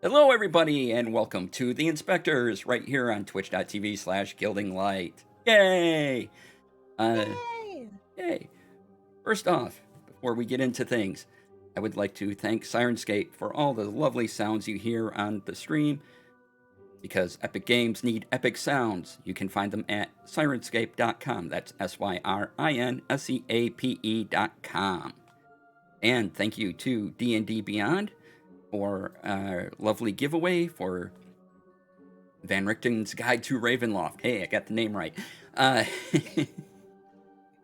Hello, everybody, and welcome to the Inspectors right here on twitch.tv/Gilding Light. Yay! Uh, Yay! Yay! First off, before we get into things, I would like to thank Sirenscape for all the lovely sounds you hear on the stream. Because epic games need epic sounds, you can find them at Sirenscape.com. That's SYRINSEAPE.com. And thank you to D&D Beyond for a lovely giveaway for Van Richten's Guide to Ravenloft. Hey, I got the name right.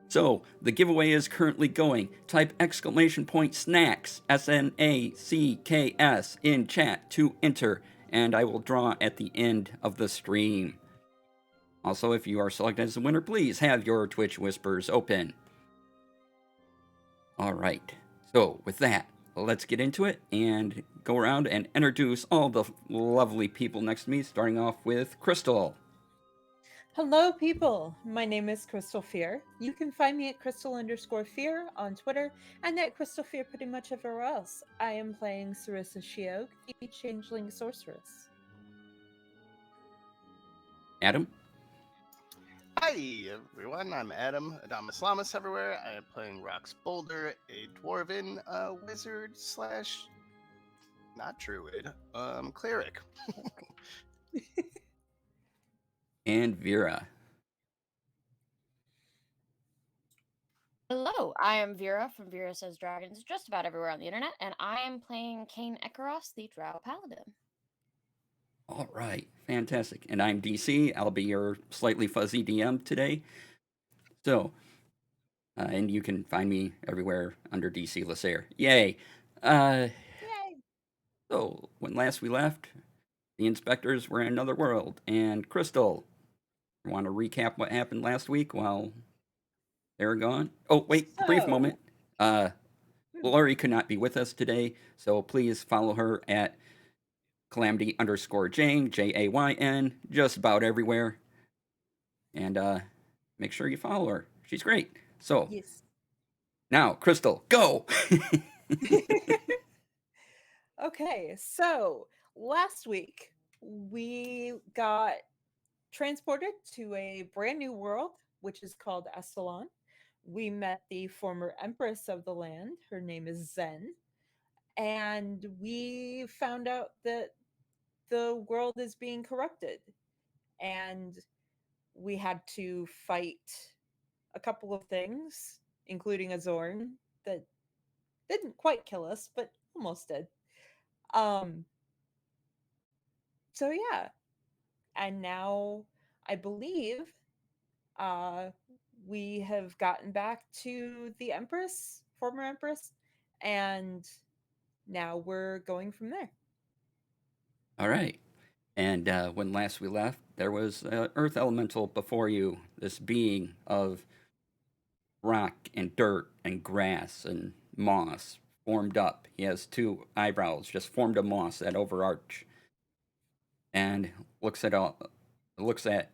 So, the giveaway is currently going. Type !snacks, SNACKS, in chat to enter, and I will draw at the end of the stream. Also, if you are selected as the winner, please have your Twitch whispers open. Alright, so with that, let's get into it and go around and introduce all the lovely people next to me, starting off with Crystal. Hello, people. My name is Crystal Fear. You can find me at Crystal_Fear on Twitter and at Crystal Fear pretty much everywhere else. I am playing Sarissa Shiog, the Changeling Sorceress. Adam. Hi everyone, I'm Adam, Adamus Lamas everywhere. I am playing Rox Boulder, a dwarven wizard slash not druid, cleric. And Vera. Hello, I am Vera from Vera Says Dragons, just about everywhere on the internet, and I am playing Kane Ekaros, the Drow Paladin. All right, fantastic. And I'm DC. I'll be your slightly fuzzy DM today. So, and you can find me everywhere under DC Lasair. Yay! Yay! So, when last we left, the Inspectors were in another world, and Crystal, you want to recap what happened last week while they were gone? Oh, wait, brief moment. Lori could not be with us today, so please follow her at Calamity_Jane, JAYN, just about everywhere. And make sure you follow her. She's great. So, Yes. now, Crystal, go! Okay, so last week we got transported to a brand new world, which is called Estalon. We met the former empress of the land. Her name is Zen. And we found out that the world is being corrupted. And we had to fight a couple of things, including a Zorn that didn't quite kill us, but almost did. So yeah. And now I believe we have gotten back to the Empress, former Empress, and now we're going from there. All right. And when last we left, there was Earth Elemental before you, this being of rock and dirt and grass and moss formed up. He has two eyebrows, just formed of moss that overarch, and looks at looks at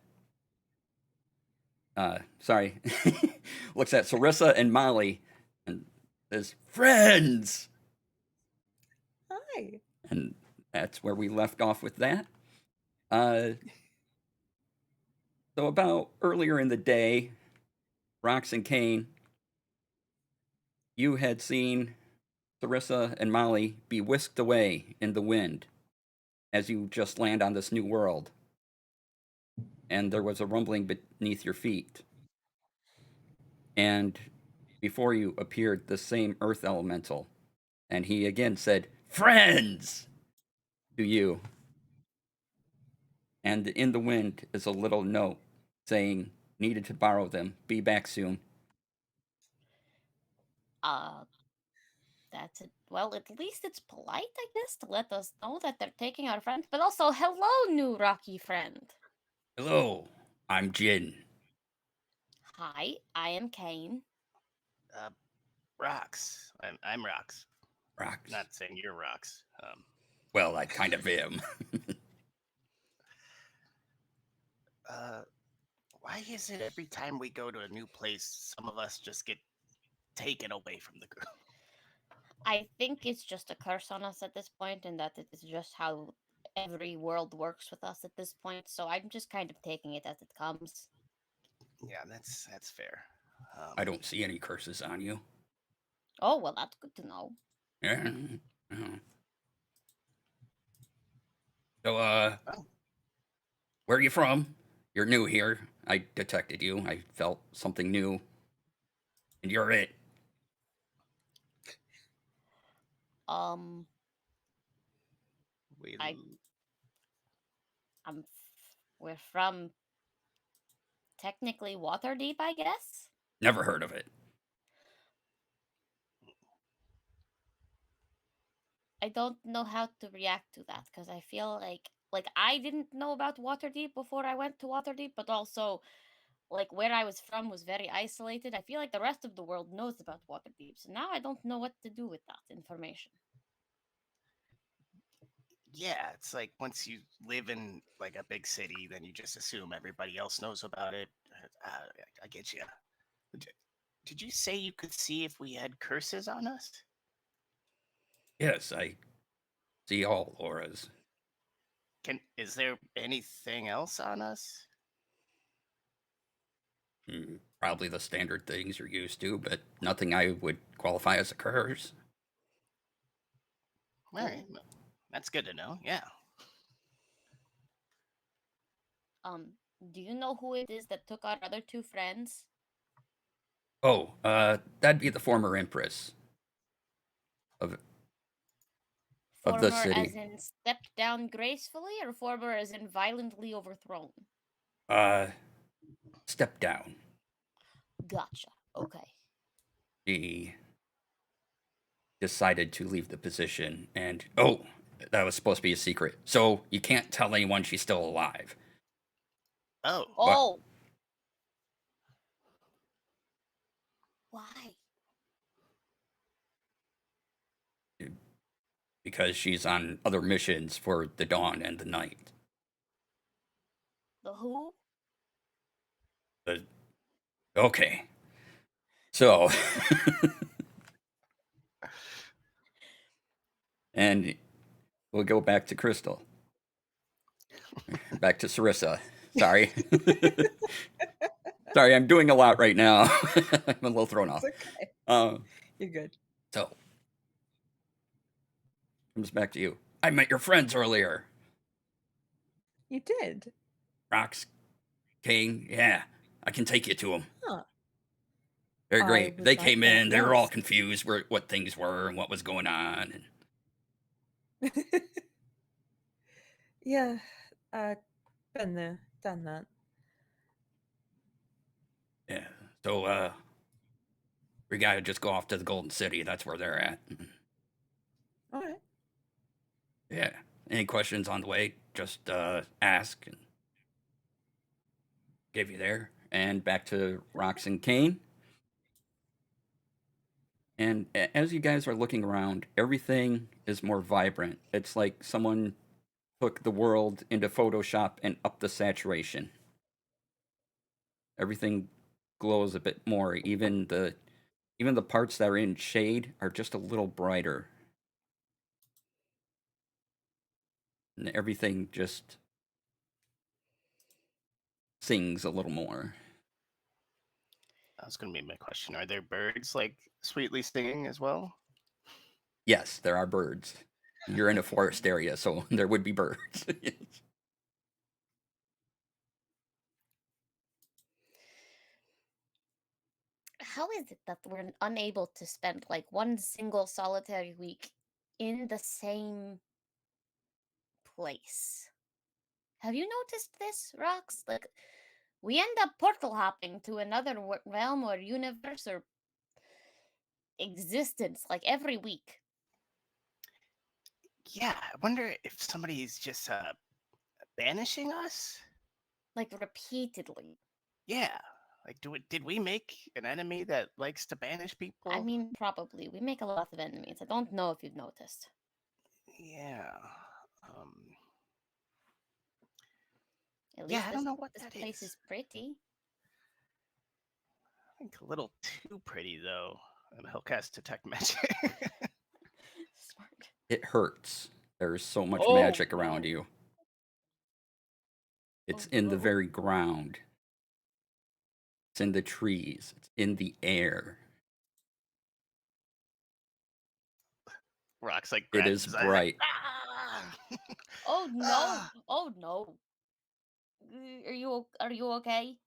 Sarissa and Molly, and says, "Friends." Hi. And that's where we left off with that. So about earlier in the day, Rox and Kane, you had seen Sarissa and Molly be whisked away in the wind as you just land on this new world. And there was a rumbling beneath your feet. And before you appeared the same earth elemental. And he again said, "Friends!" to you. And in the wind is a little note saying, "Needed to borrow them. Be back soon." That's it. Well, at least it's polite, I guess, to let us know that they're taking our friend. But also, hello, new rocky friend. Hello, I'm Jin. Hi, I am Kane. Rox. I'm Rox. Rox. Not saying you're Rox. Well, I kind of am. Why is it every time we go to a new place, some of us just get taken away from the group? I think it's just a curse on us at this point, and that it is just how every world works with us at this point. So I'm just kind of taking it as it comes. Yeah, that's fair. I don't see any curses on you. Oh, well, that's good to know. Yeah. So, Oh, where are you from? You're new here. I detected you. I felt something new. And you're it. Um, we I I'm we're from technically Waterdeep, I guess. Never heard of it. I don't know how to react to that because I feel like I didn't know about Waterdeep before I went to Waterdeep, but also like where I was from was very isolated. I feel like the rest of the world knows about Waterdeep, so now I don't know what to do with that information. Yeah, it's like once you live in like a big city, then you just assume everybody else knows about it. I get you. Did you say you could see if we had curses on us? Yes, I see all auras. Is there anything else on us? Probably the standard things you're used to, but nothing I would qualify as a curse. All right, that's good to know. Yeah. Um, do you know who it is that took our other two friends? Oh, that'd be the former empress of the Former as city. in stepped down gracefully, or former as in violently overthrown? Uh, step down. Gotcha. Okay. She decided to leave the position, and oh, that was supposed to be a secret. So you can't tell anyone she's still alive. Oh, But Oh. Why? because she's on other missions for the dawn and the night. The who? But okay, so and we'll go back to Crystal. Back to Sarissa. Sorry. Sorry, I'm doing a lot right now. I'm a little thrown off. It's okay. Um, You're good. so, comes back to you. I met your friends earlier. You did. Rox, King, yeah, I can take you to them. Huh. They're I great. would They like came that, in. They were all yes. confused what things were and what was going on. And Yeah, been there, done that. yeah, so we gotta just go off to the Golden City. That's where they're at. All right. Yeah. Any questions on the way? Just ask and give you there. And back to Rox and Kane. And as you guys are looking around, everything is more vibrant. It's like someone took the world into Photoshop and upped the saturation. Everything glows a bit more. Even the parts that are in shade are just a little brighter. And everything just sings a little more. that was gonna be my question. Are there birds like sweetly singing as well? Yes, there are birds. You're in a forest area, so there would be birds. Yes. How is it that we're unable to spend like one single solitary week in the same place? Have you noticed this, Rox? Like, we end up portal hopping to another realm or universe or existence like every week. Yeah, I wonder if somebody's just banishing us. Like, repeatedly. Yeah, like did we make an enemy that likes to banish I people? mean, probably. We make a lot of enemies. I don't know if you've noticed. Yeah. Um, At yeah, least I don't know what this that place is. is pretty. I think a little too pretty though. And he'll cast detect magic. It hurts. There's so much Oh magic around no. you. It's Oh in the no. very ground. It's in the trees. It's in the air. Rox like It grabs is his eyes like, bright. ah! Oh no. Ah! Oh no. Are you okay?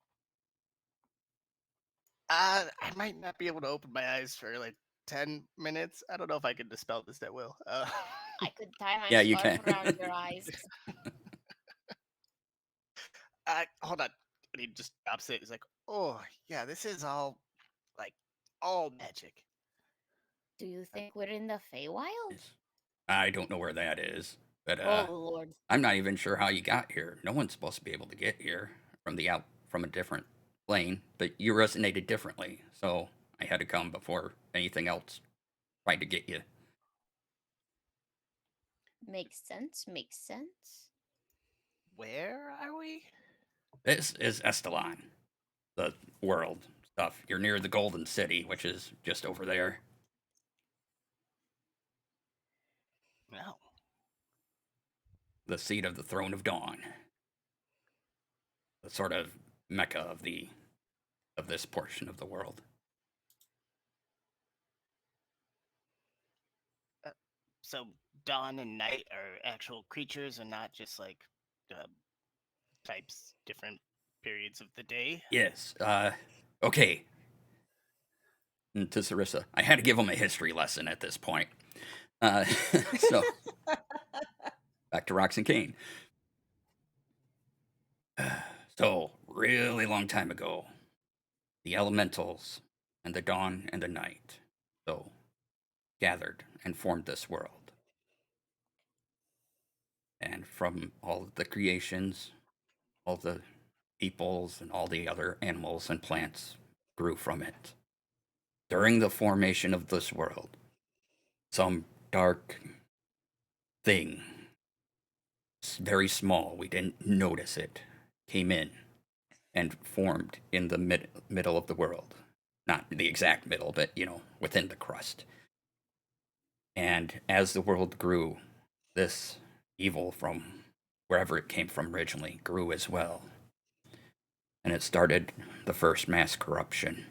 I might not be able to open my eyes for like 10 minutes. I don't know if I can dispel this at will. I could tie my Yeah, you scarf can. around your eyes. hold on. And he just stops it. He's like, oh, yeah, this is all like all magic. Do you think we're in the Feywild? I don't know where that is, but Oh lord. I'm not even sure how you got here. No one's supposed to be able to get here from a different plane, but you resonated differently, so I had to come before anything else tried to get you. Makes sense. Makes sense. Where are we? This is Estalon, the world stuff. You're near the Golden City, which is just over there. No. The seat of the Throne of Dawn. The sort of mecca of this portion of the world. So dawn and night are actual creatures and not just like uh, types, different periods of the day. Yes. Okay. And to Sarissa, I had to give him a history lesson at this point. Uh, so back to Rox and Kane. So really long time ago, the elementals and the dawn and the night, so gathered and formed this world. And from all of the creations, all the peoples and all the other animals and plants grew from it. During the formation of this world, some dark thing, very small, we didn't notice it, came in and formed in the middle of the world. Not the exact middle, but, within the crust. And as the world grew, this evil from wherever it came from originally grew as well. And it started the first mass corruption.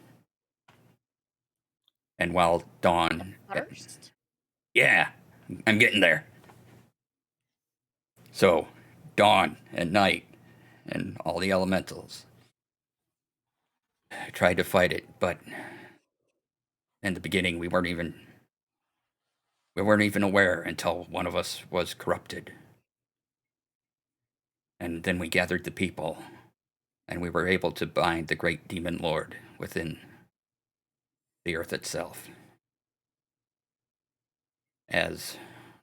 And while Dawn. First. Yeah, I'm getting there. So, Dawn and Night and all the elementals tried to fight it, but in the beginning we weren't even aware until one of us was corrupted. And then we gathered the people, and we were able to bind the great demon lord within the earth itself, as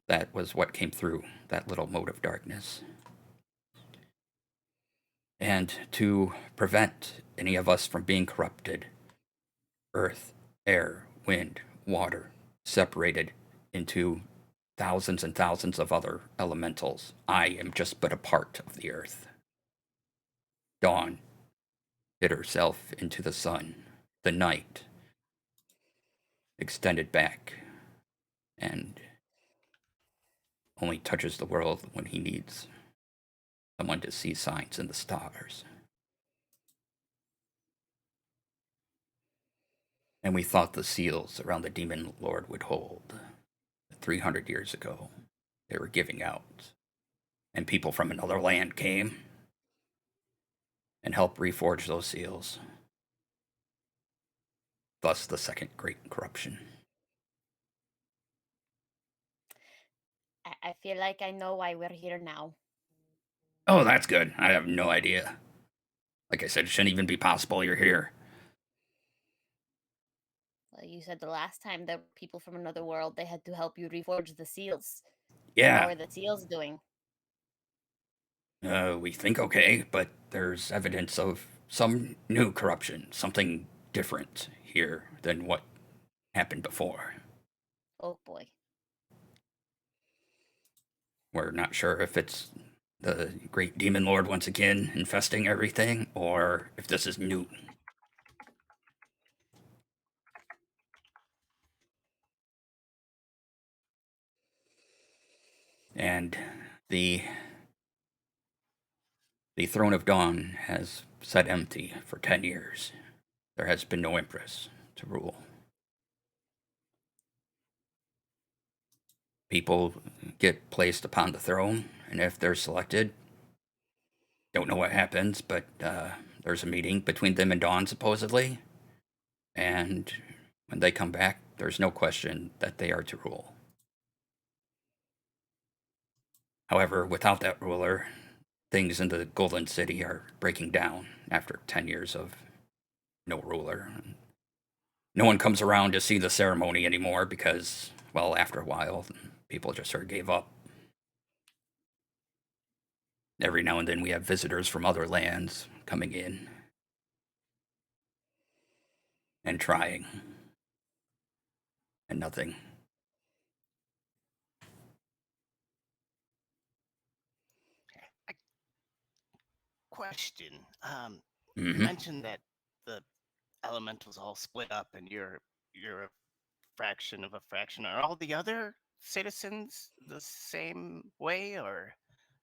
that was what came through that little mote of darkness. And to prevent any of us from being corrupted, earth, air, wind, water separated into thousands and thousands of other elementals. I am just but a part of the earth. Dawn hid herself into the sun. The night extended back and only touches the world when he needs someone to see signs in the stars. And we thought the seals around the demon lord would hold. 300 years ago, they were giving out. And people from another land came and helped reforge those seals. Thus, the second great corruption. I feel like I know why we're here now. Oh, that's good. I have no idea. Like I said, it shouldn't even be possible you're here. You said the last time there were people from another world, they had to help you reforge the seals. How Yeah, are the seals doing? we think okay, but there's evidence of some new corruption, something different here than what happened before. Oh boy. We're not sure if it's the great demon lord once again infesting everything, or if this is new. And the Throne of Dawn has sat empty for 10 years. There has been no empress to rule. People get placed upon the throne, and if they're selected, don't know what happens, but there's a meeting between them and Dawn, supposedly. And when they come back, there's no question that they are to rule. However, without that ruler, things in the Golden City are breaking down after 10 years of no ruler. No one comes around to see the ceremony anymore because, well, after a while, people just sort of gave up. Every now and then we have visitors from other lands coming in and trying, and nothing. Question. You Mm-hmm. mentioned that the elementals all split up, and you're a fraction of a fraction. Are all the other citizens the same way, or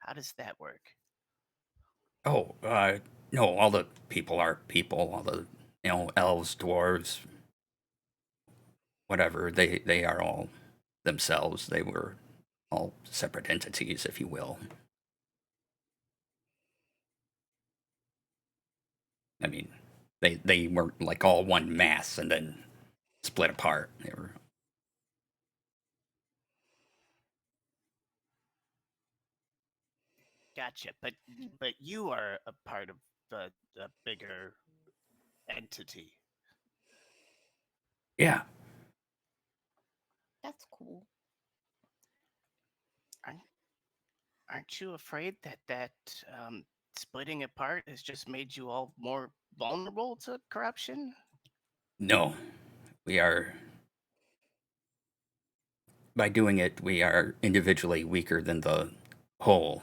how does that work? Oh, no, all the people are people. All the, elves, dwarves, whatever. They are all themselves. They were all separate entities, if you will. I mean, they weren't like all one mass and then split apart. They were. Gotcha. But you are a part of the bigger entity. Yeah. That's cool. Aren't you afraid that splitting apart has just made you all more vulnerable to corruption? No, we are. By doing it, we are individually weaker than the whole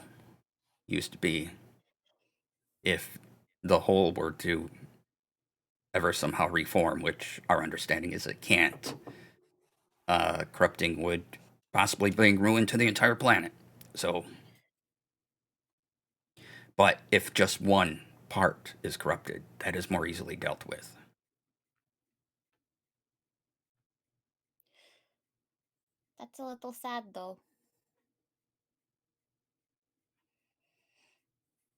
used to be. If the whole were to ever somehow reform, which our understanding is it can't, corrupting would possibly bring ruin to the entire planet. So, but if just one part is corrupted, that is more easily dealt with. That's a little sad, though.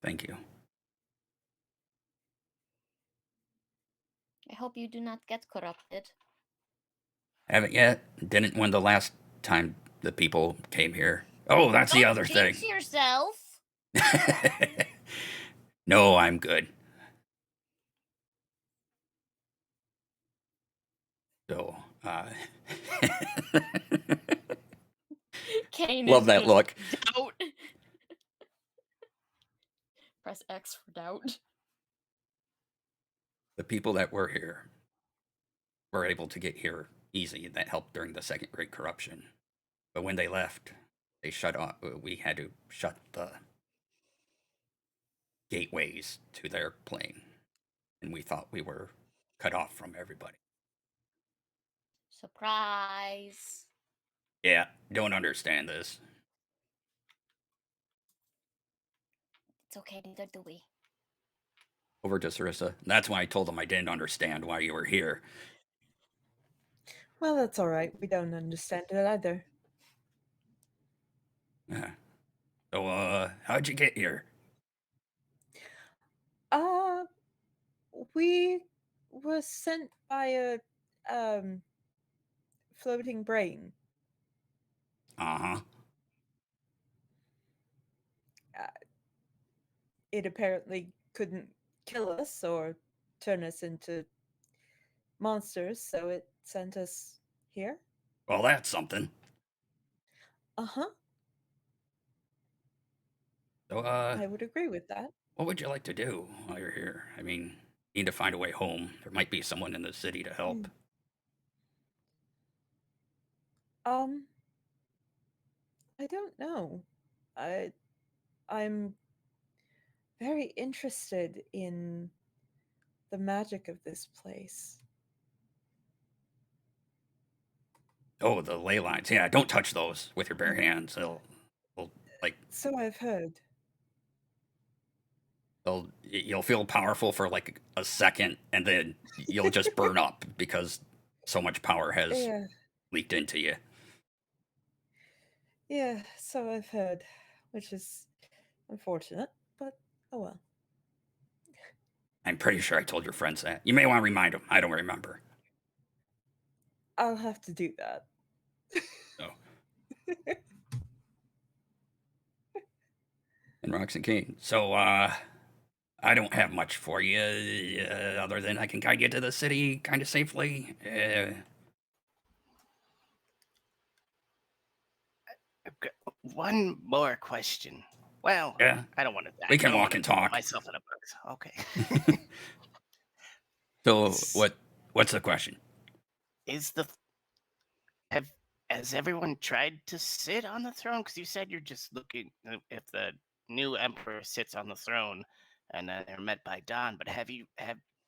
Thank you. I hope you do not get corrupted. Haven't yet. Didn't when the last time the people came here. Oh, that's the Don't other thing. jinx yourself. No, I'm good. So, Kane love is that just look. doubt. Press X for doubt. The people that were here were able to get here easy. That helped during the Second Great Corruption. But when they left, they shut off. We had to shut the gateways to their plane, and we thought we were cut off from everybody. Surprise. Yeah, don't understand this. It's okay, neither do we. Over to Sarissa. That's why I told them I didn't understand why you were here. Well, that's all right. We don't understand it either. Yeah. So, how'd you get here? Uh, we were sent by a floating brain. Uh-huh. It apparently couldn't kill us or turn us into monsters, so it sent us here. Well, that's something. Uh-huh. So, I would agree with that. what would you like to do while you're here? I mean, you need to find a way home. There might be someone in the city to help. Um, I don't know. I'm very interested in the magic of this place. Oh, the ley lines. Yeah, don't touch those with your bare hands. They'll Like So I've heard. you'll feel powerful for like a second, and then you'll just burn up because so much power has Yeah, leaked into you. yeah, so I've heard, which is unfortunate, but oh well. I'm pretty sure I told your friends that. You may want to remind them. I don't remember. I'll have to do that. So, and Roxy King. So, I don't have much for you, other than I can guide you to the city kind of safely. I've got one more question. Well, Yeah, I don't want to. we I can don't walk want to and put talk. myself in a box. Okay. So, S- what's the question? Is the have has everyone tried to sit on the throne? Because you said you're just looking if the new emperor sits on the throne, and then they're met by Don. But have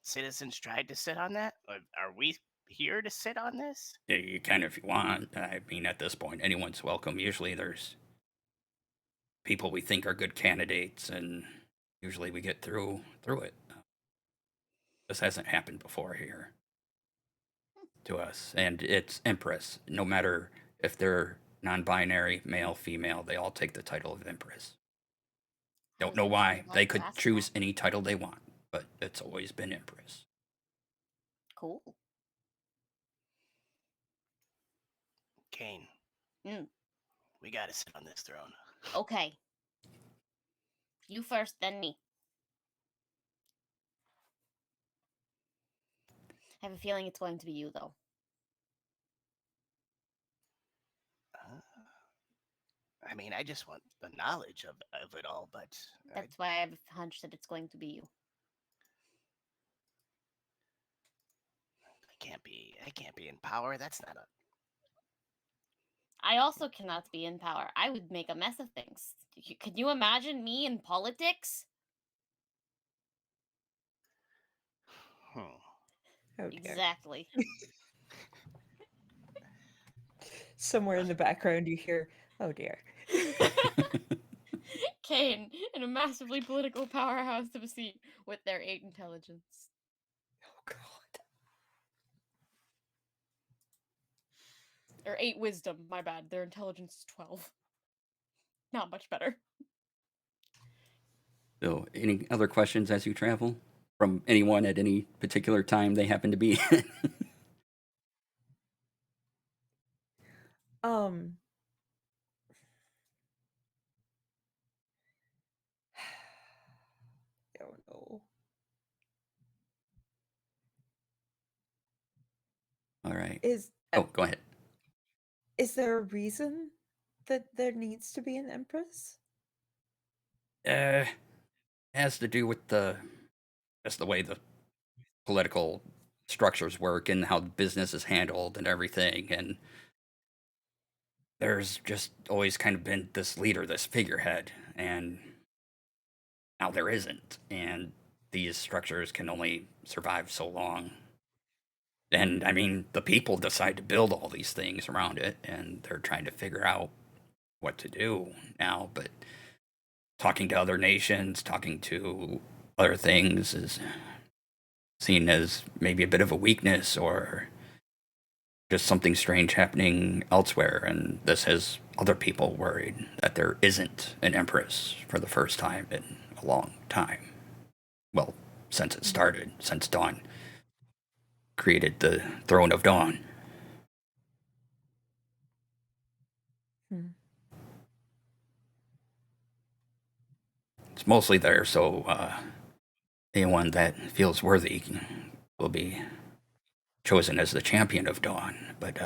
citizens tried to sit on that? Are we here to sit on this? Yeah, you can if you want. I mean, at this point, anyone's welcome. Usually, there's people we think are good candidates, and usually we get through it. This hasn't happened before here to us, and it's Empress. No matter if they're non-binary, male, female, they all take the title of Empress. I Don't was know actually why. about They to could ask choose that. any title they want, but it's always been Empress. Cool. Kane, Mm, we gotta sit on this throne. okay. You first, then me. I have a feeling it's going to be you, though. Uh, I mean, I just want the knowledge of it all, but That's why I have a hunch that it's going to be you. I can't be in power. That's not a. I also cannot be in power. I would make a mess of things. Can you imagine me in politics? Hmm. Oh dear. Exactly. Somewhere in the background you hear, oh dear. Kane in a massively political powerhouse of a seat with their 8 intelligence. Oh god. Or 8 wisdom, my bad. Their intelligence is 12. Not much better. So, any other questions as you travel from anyone at any particular time they happen to be in? Um don't know. All right. Is Oh, go ahead. is there a reason that there needs to be an empress? Has to do with just the way the political structures work and how business is handled and everything. And there's just always kind of been this leader, this figurehead, and now there isn't. And these structures can only survive so long. And I mean, the people decide to build all these things around it, and they're trying to figure out what to do now. But talking to other nations, talking to other things is seen as maybe a bit of a weakness or just something strange happening elsewhere. And this has other people worried that there isn't an empress for the first time in a long time. Well, since it started, since Dawn created the Throne of Dawn. Hmm. It's mostly there so anyone that feels worthy will be chosen as the champion of Dawn. But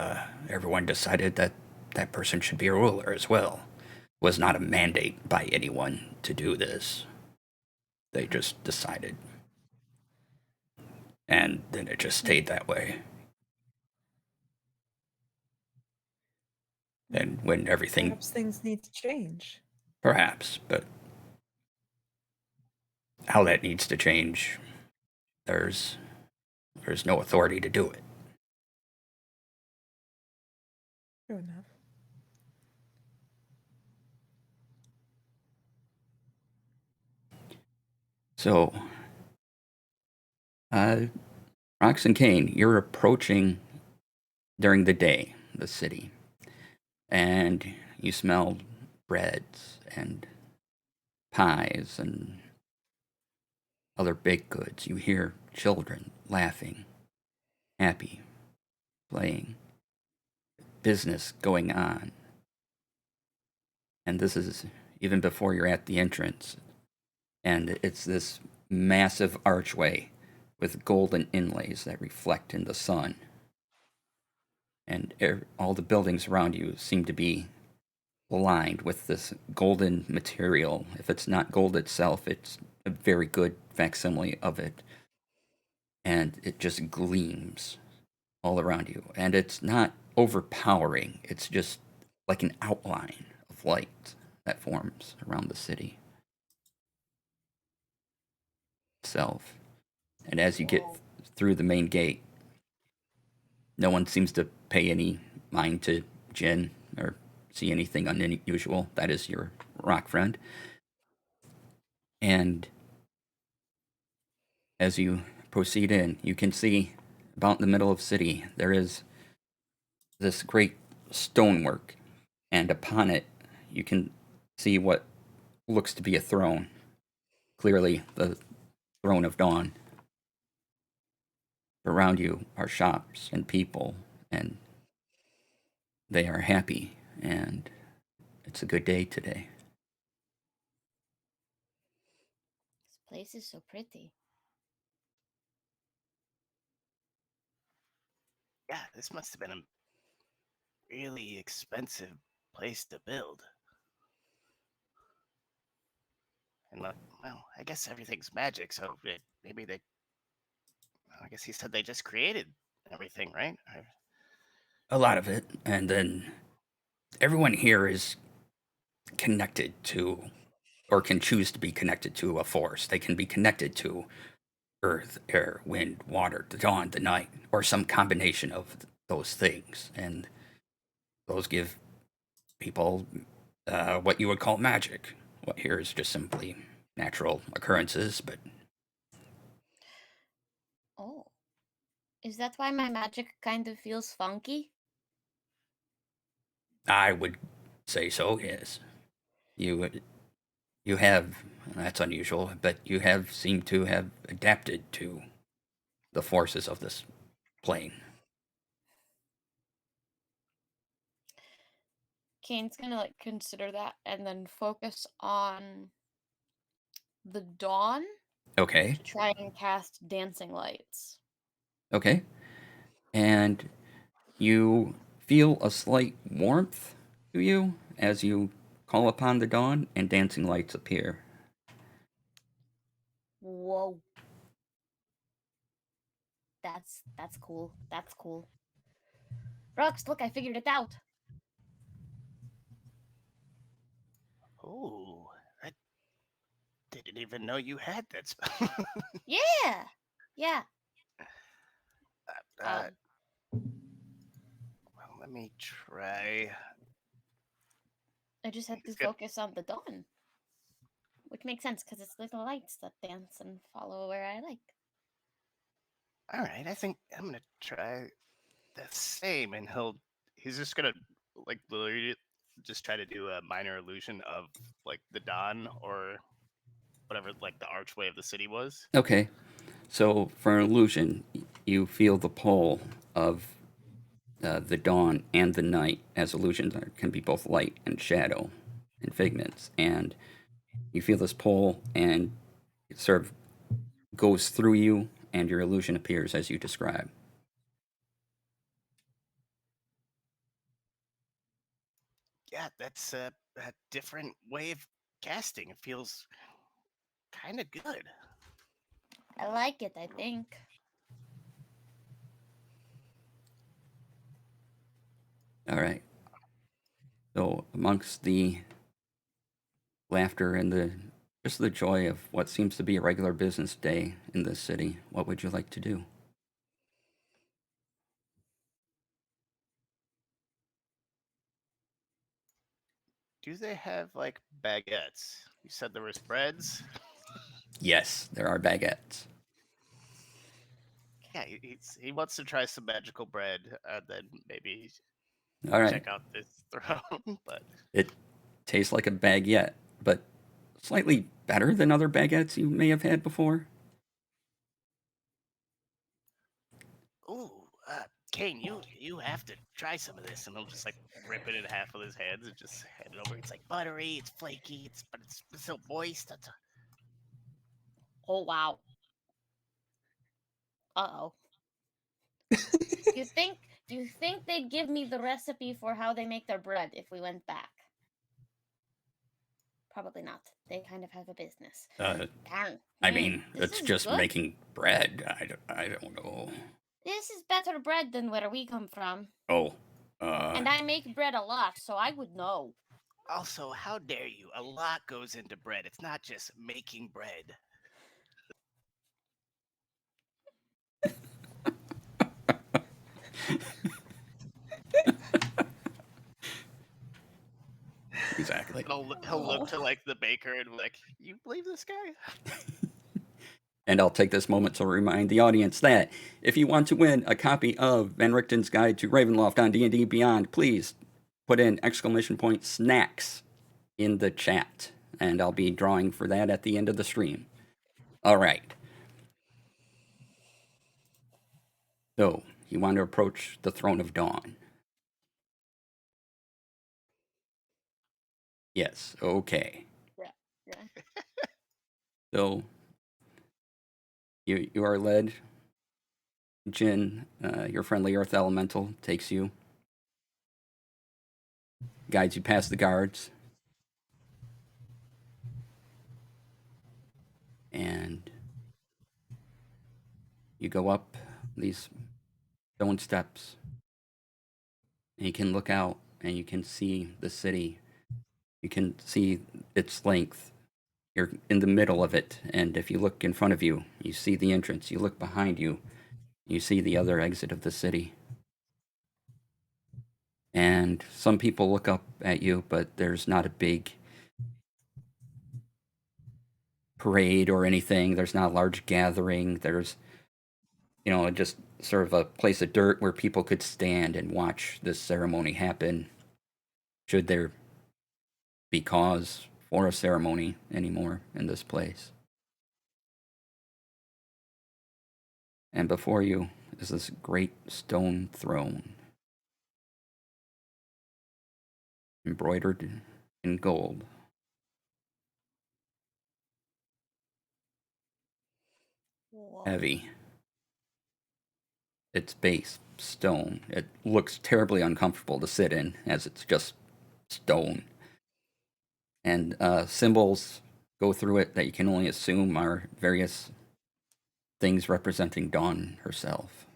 everyone decided that that person should be a ruler as well. It was not a mandate by anyone to do this. They just decided. And then it just stayed that way. And when everything, Perhaps things need to change. perhaps, but how that needs to change, there's there's no authority to do it. True enough. So, uh, Rox and Kane, you're approaching during the day the city, and you smell breads and pies and other baked goods. You hear children laughing, happy, playing, business going on. And this is even before you're at the entrance. And it's this massive archway with golden inlays that reflect in the sun. And all the buildings around you seem to be lined with this golden material. If it's not gold itself, it's a very good facsimile of it. And it just gleams all around you. And it's not overpowering, it's just like an outline of light that forms around the city itself. And as you get Whoa. through the main gate, no one seems to pay any mind to Jin or see anything unusual. That is your rock friend. And as you proceed in, you can see about in the middle of the city there is this great stonework, and upon it you can see what looks to be a throne. Clearly, the throne of dawn. Around you are shops and people, and they are happy, and it's a good day today. This place is so pretty. Yeah, this must have been a really expensive place to build. And like, well, I guess everything's magic, so maybe they. I guess he said they just created everything, right? A lot of it, and then everyone here is connected to, or can choose to be connected to, a force. They can be connected to earth, air, wind, water, the dawn, the night, or some combination of those things. And those give people what you would call magic. What here is just simply natural occurrences, but Oh, is that why my magic kind of feels funky? I would say so, yes. You you have, that's unusual, but you have seemed to have adapted to the forces of this plane. Kane's gonna like consider that and then focus on the dawn Okay, to try and cast dancing lights. okay. And you feel a slight warmth to you as you call upon the dawn, and dancing lights appear. Whoa. That's cool. That's cool. Rux, look, I figured it out. Oh, I didn't even know you had that spell. Yeah. Yeah. uh, well, let me try. I just had to It's good. focus on the dawn. Which makes sense because it's little lights that dance and follow where I like. All right, I think I'm gonna try the same, and he's just gonna like literally just try to do a minor illusion of like the dawn or whatever like the archway of the city was. Okay, so for an illusion, you feel the pull of the dawn and the night, as illusions can be both light and shadow and figments. And you feel this pull, and it sort of goes through you, and your illusion appears as you describe. Yeah, that's a different way of casting. It feels kind of good. I like it, I think. All right. So, amongst the laughter and the just the joy of what seems to be a regular business day in this city, what would you like to do? Do they have like baguettes? You said there was breads. Yes, there are baguettes. Yeah, he wants to try some magical bread, and then maybe All right. check out this throne. But It tastes like a baguette, but slightly better than other baguettes you may have had before. ooh, Kane, you have to try some of this, and he'll just like rip it in half with his hands and just hand it over. It's like buttery, it's flaky, but it's so moist. Oh wow. Uh-oh. Do you think they'd give me the recipe for how they make their bread if we went back? Probably not. They kind of have a business. Darn. I mean, This it's is just good. making bread. I don't know. This is better bread than where we come from. Oh, And I make bread a lot, so I would know. Also, how dare you? A lot goes into bread. It's not just making bread. exactly. He'll look to like the baker and be like, "You believe this guy?" And I'll take this moment to remind the audience that if you want to win a copy of Van Richten's Guide to Ravenloft on D&D Beyond, please put in !snacks in the chat, and I'll be drawing for that at the end of the stream. All right. So, you want to approach the Throne of Dawn? Yes, okay. Yeah. So, you are led. Jin, your friendly earth elemental, takes you, guides you past the guards, and you go up these stone steps, and you can look out and you can see the city. You can see its length. You're in the middle of it, and if you look in front of you, you see the entrance. You look behind you, you see the other exit of the city. And some people look up at you, but there's not a big parade or anything. There's not a large gathering. There's, just sort of a place of dirt where people could stand and watch this ceremony happen, should there be cause for a ceremony anymore in this place. And before you is this great stone throne, embroidered in gold. Whoa. Heavy. Its base, stone. It looks terribly uncomfortable to sit in, as it's just stone. And symbols go through it that you can only assume are various things representing Dawn herself.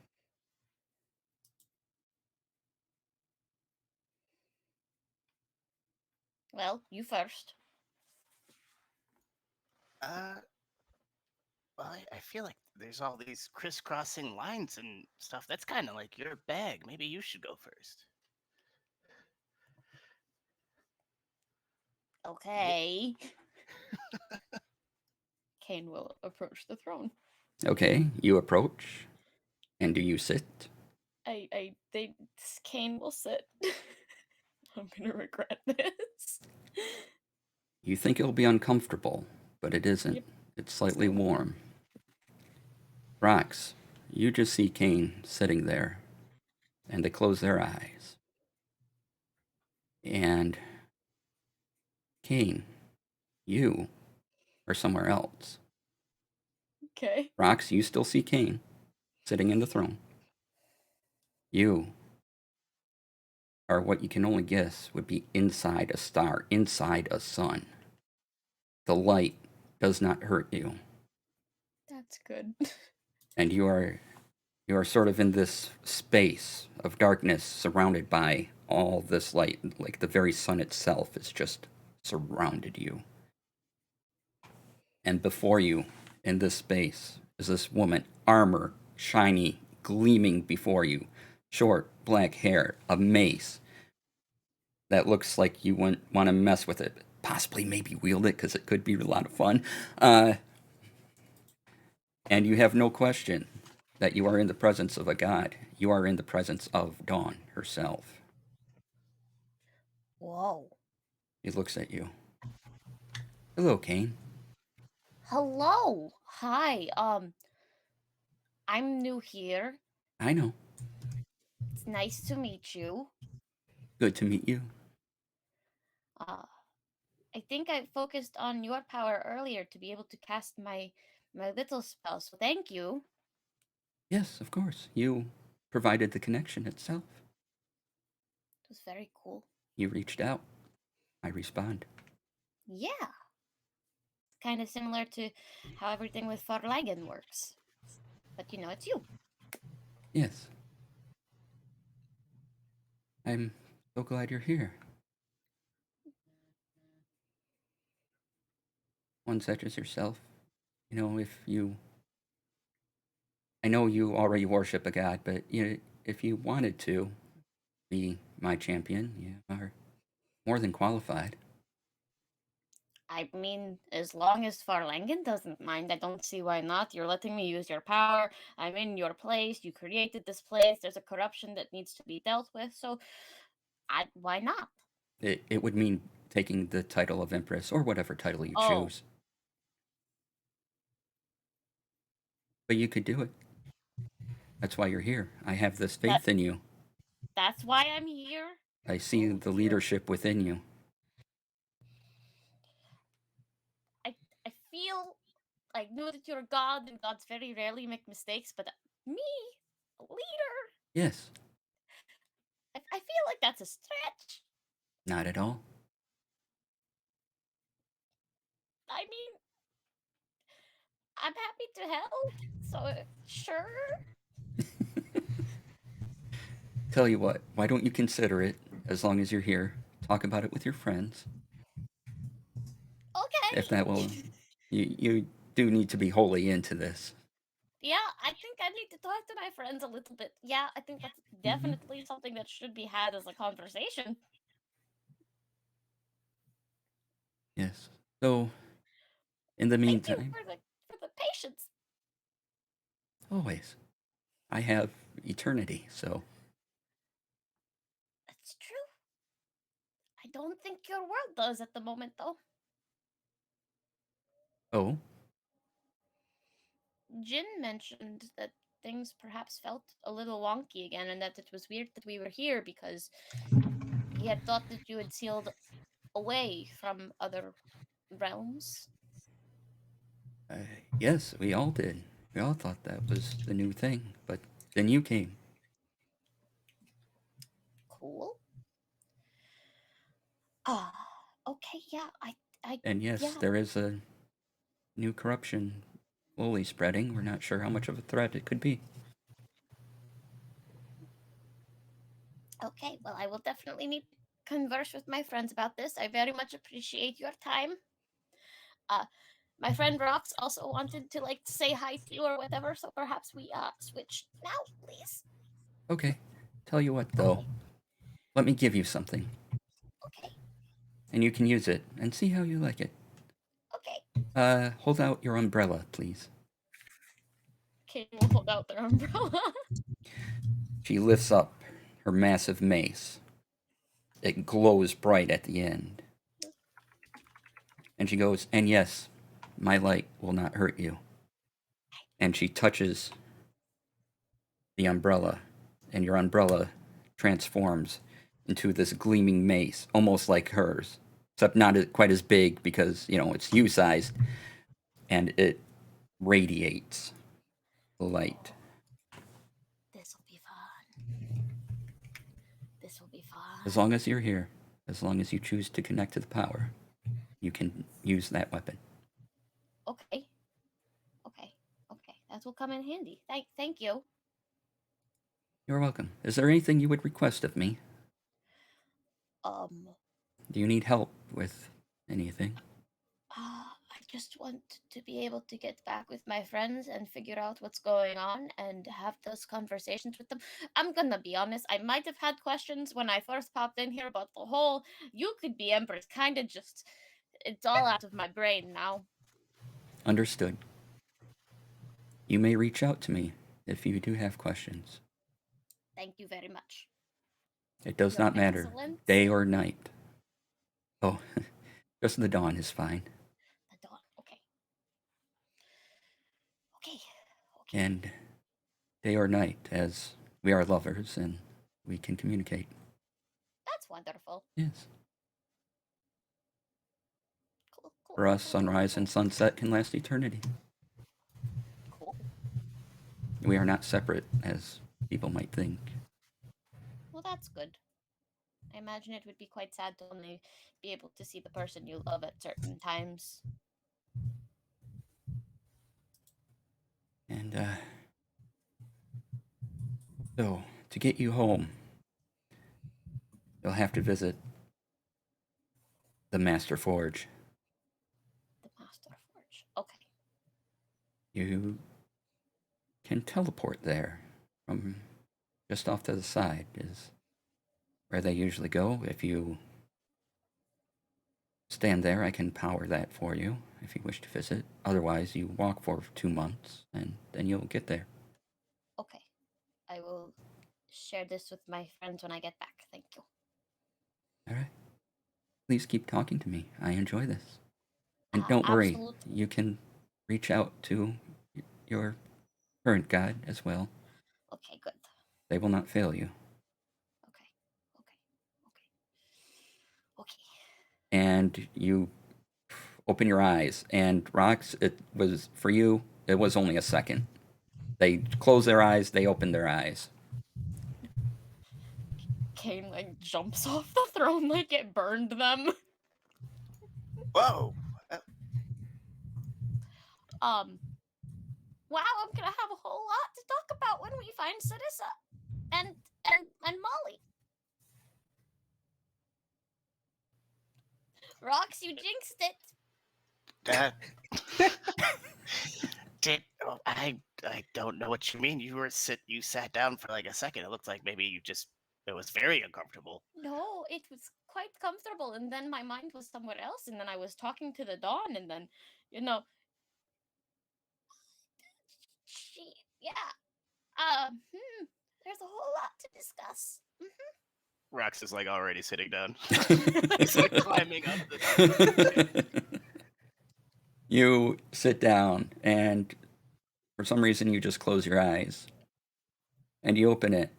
Well, you first. Well, I feel like there's all these crisscrossing lines and stuff. That's kind of like your bag. Maybe you should go first. Okay. Kane will approach the throne. Okay, you approach. And do you sit? Kane will sit. I'm gonna regret this. You think it'll be uncomfortable, but it isn't. Yep. It's slightly warm. Rox, you just see Kane sitting there, and they close their eyes. And Kane, you are somewhere else. Okay. Rox, you still see Kane sitting in the throne. You are what you can only guess would be inside a star, inside a sun. The light does not hurt you, That's good. and you are sort of in this space of darkness surrounded by all this light, like the very sun itself is just surrounded you. And before you, in this space, is this woman, armor, shiny, gleaming before you, short, black hair, a mace that looks like you wouldn't want to mess with it, possibly maybe wield it because it could be a lot of fun. And you have no question that you are in the presence of a god. You are in the presence of Dawn herself. Whoa. He looks at you. Hello, Kane. Hello. Hi. I'm new here. I know. It's nice to meet you. Good to meet you. I think I focused on your power earlier to be able to cast my little spell, so thank you. Yes, of course. You provided the connection itself. It was very cool. You reached out. I respond. Yeah. It's kind of similar to how everything with Farlagen works. But you know, it's you. Yes. I'm so glad you're here. One such as yourself. You know, if you. I know you already worship a god, but if you wanted to be my champion, you are more than qualified. I mean, as long as Farlangen doesn't mind, I don't see why not. You're letting me use your power. I'm in your place. You created this place. There's a corruption that needs to be dealt with. So, why not? It would mean taking the title of Empress or whatever title you Oh. choose. But you could do it. That's why you're here. I have this faith in you. That's why I'm here. I see the leadership within you. I feel I know that you're a god and gods very rarely make mistakes, but me, a leader, Yes. I feel like that's a stretch. Not at all. I mean, I'm happy to help, so sure. Tell you what, why don't you consider it as long as you're here? Talk about it with your friends. Okay. If that will. You do need to be wholly into this. Yeah, I think I need to talk to my friends a little bit. Yeah, I think that's definitely something that should be had as a conversation. Yes. So, in the Thank you meantime, for the patience. always. I have eternity, so. That's true. I don't think your world does at the moment, though. Oh? Jin mentioned that things perhaps felt a little wonky again, and that it was weird that we were here because he had thought that you had sealed away from other realms. Yes, we all did. We all thought that was the new thing, but then you came. Cool. Okay, yeah, And yes, yeah. there is a new corruption slowly spreading. We're not sure how much of a threat it could be. Okay, well, I will definitely need to converse with my friends about this. I very much appreciate your time. My friend Rox also wanted to say hi to you or whatever, so perhaps we switch now, please. Okay. Tell you what, though. Let me give you something. Okay. And you can use it and see how you like it. Okay. Hold out your umbrella, please. Kane will hold out their umbrella. She lifts up her massive mace. It glows bright at the end. And she goes, and yes, my light will not hurt you. And she touches the umbrella, and your umbrella transforms into this gleaming mace, almost like hers, except not quite as big because, it's you-sized, and it radiates light. This'll be fun. This will be fun. As long as you're here, as long as you choose to connect to the power, you can use that weapon. Okay. That will come in handy. Thank you. You're welcome. Is there anything you would request of me? Do you need help with anything? I just want to be able to get back with my friends and figure out what's going on and have those conversations with them. I'm gonna be honest, I might have had questions when I first popped in here, but the whole you could be Empress kind of just, it's all out of my brain now. Understood. you may reach out to me if you do have questions. Thank you very much. It does You're not matter, excellent. day or night. Oh, just the dawn is fine. The dawn. Okay. Okay. Okay. And day or night, as we are lovers and we can communicate. That's wonderful. Yes. Cool. Cool. For us, cool, sunrise cool, and sunset can last eternity. cool. We are not separate, as people might think. Well, that's good. I imagine it would be quite sad to only be able to see the person you love at certain times. And, so, to get you home, you'll have to visit the Master Forge. The Master Forge. Okay. You can teleport there from just off to the side is where they usually go. If you stand there, I can power that for you if you wish to visit. Otherwise, you walk for 2 months and then you'll get there. Okay. I will share this with my friends when I get back. Thank you. All right. Please keep talking to me. I enjoy this. And don't worry, Absolutely. you can reach out to your current guide as well. Okay, good. They will not fail you. Okay. Okay. Okay. Okay. And you open your eyes, and Rox, it was for you, it was only a second. They close their eyes, they open their eyes. Kane like jumps off the throne like it burned them. Whoa! Wow, I'm gonna have a whole lot to talk about when we find Sarissa and Molly. Rox, you jinxed it. That I don't know what you mean. You sat down for like a second. It looked like maybe it was very uncomfortable. No, it was quite comfortable, and then my mind was somewhere else, and then I was talking to the dawn, and then, you know, she, yeah, there's a whole lot to discuss. Rox is like already sitting down. He's like climbing up the. You sit down, and for some reason, you just close your eyes. And you open it,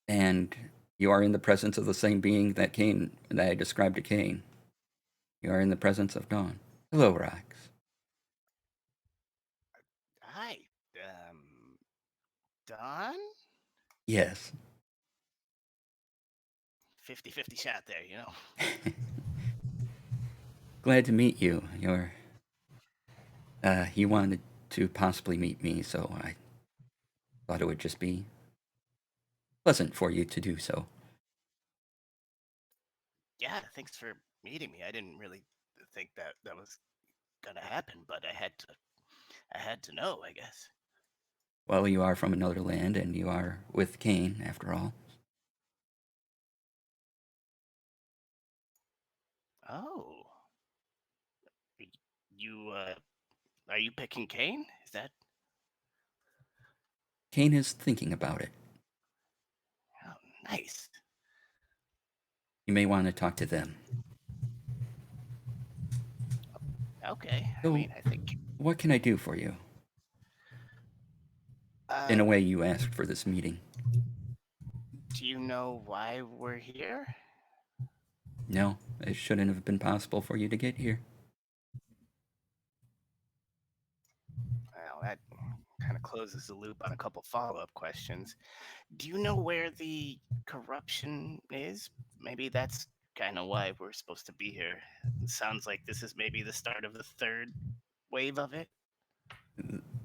and you are in the presence of the same being that I described to Cain. You are in the presence of Dawn. Hello, Rox. Hi, Don? Yes. 50-50 shot there, you know. Glad to meet you. You wanted to possibly meet me, so I thought it would just be pleasant for you to do so. Yeah, thanks for meeting me. I didn't really think that was gonna happen, but I had to know, I guess. Well, you are from another land, and you are with Cain, after all. Oh. You are you picking Kane? Is that Cain is thinking about it. oh, nice? You may want to talk to them. Okay. I So, mean, I think what can I do for you? In a way, you asked for this meeting. do you know why we're here? No, it shouldn't have been possible for you to get here. Well, that kind of closes the loop on a couple follow-up questions. Do you know where the corruption is? Maybe that's kind of why we're supposed to be here. It sounds like this is maybe the start of the third wave of it.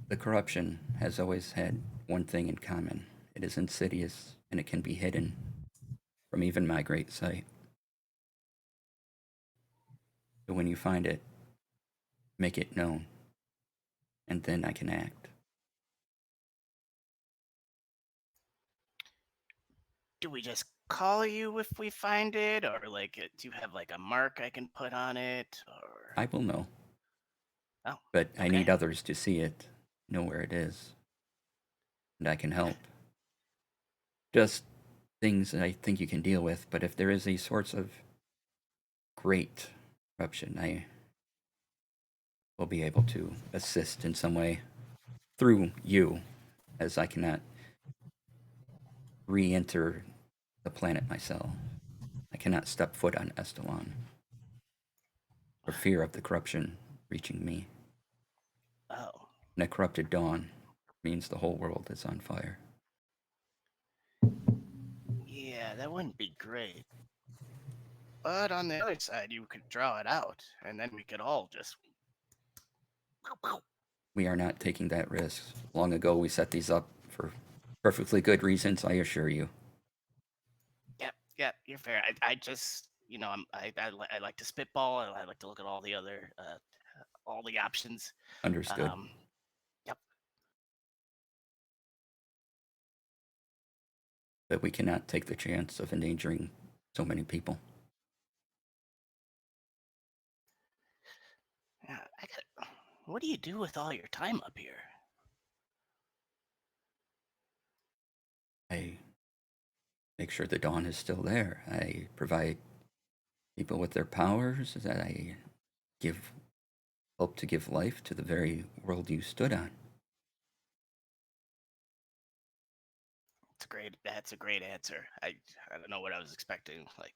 The corruption has always had one thing in common. It is insidious, and it can be hidden from even my great sight. So when you find it, make it known, and then I can act. Do we just call you if we find it, or like, do you have like a mark I can put on it, or? I will know, Oh, but I need okay. others to see it. know where it is, and I can help. Just things that I think you can deal with, but if there is a source of great corruption, I will be able to assist in some way through you, as I cannot re enter the planet myself. I cannot step foot on Estalon for fear of the corruption reaching me. Oh, And a corrupted dawn means the whole world is on fire. yeah, that wouldn't be great. But on the other side, you could draw it out, and then we could all just. We are not taking that risk. Long ago, we set these up for perfectly good reasons, I assure you. Yep, you're fair. I just, I like to spitball. I like to look at all the options. Understood. Um, yep. But we cannot take the chance of endangering so many people. Yeah, what do you do with all your time up here? I make sure the dawn is still there. I provide people with their powers, that I give help to give life to the very world you stood on. That's a great answer. I don't know what I was expecting. Like,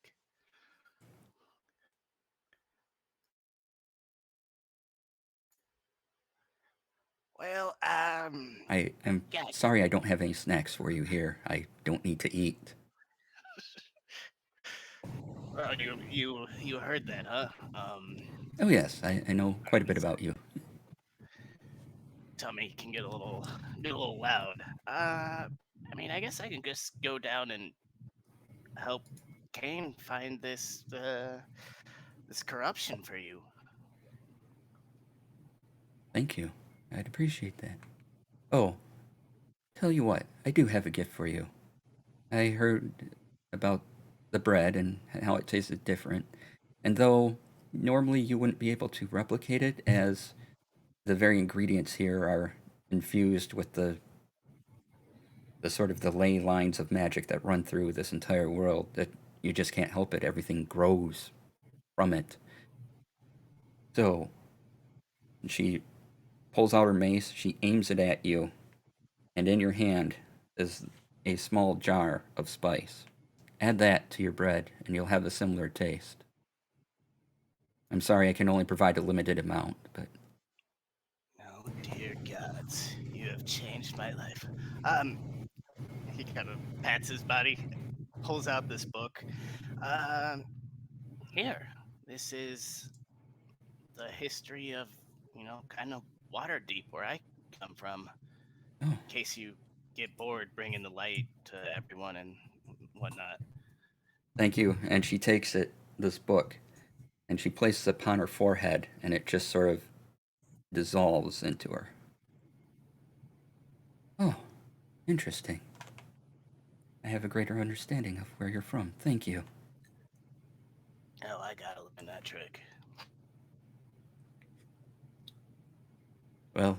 well, I am yeah. sorry I don't have any snacks for you here. I don't need to eat. Well, you heard that, huh? Oh yes, I know quite a bit about you. Tummy can get a little loud. I mean, I guess I can just go down and help Kane find this corruption for you. Thank you. I'd appreciate that. Oh, tell you what, I do have a gift for you. I heard about the bread and how it tasted different. And though normally you wouldn't be able to replicate it, as the very ingredients here are infused with the sort of the ley lines of magic that run through this entire world, that you just can't help it. Everything grows from it. So she pulls out her mace, she aims it at you, and in your hand is a small jar of spice. Add that to your bread, and you'll have a similar taste. I'm sorry I can only provide a limited amount, but Oh dear gods, you have changed my life. Um, he kind of pats his body, pulls out this book. Um, here, this is the history of, kind of Waterdeep, where I come from. oh, In case you get bored bringing the light to everyone and whatnot. thank you. And she takes this book, and she places it upon her forehead, and it just sort of dissolves into her. Oh, interesting. I have a greater understanding of where you're from. Thank you. Oh, I gotta learn that trick. Well,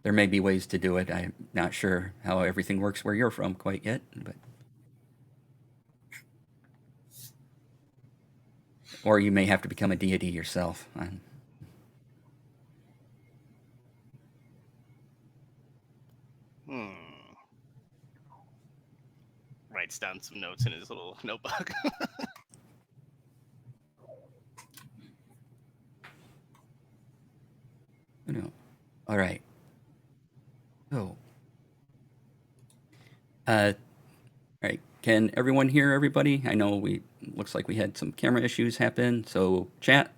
there may be ways to do it. I'm not sure how everything works where you're from quite yet, but or you may have to become a deity yourself. Hmm. Writes down some notes in his little notebook. No. All right. So, all right. Can everyone hear everybody? I know looks like we had some camera issues happen. So, chat,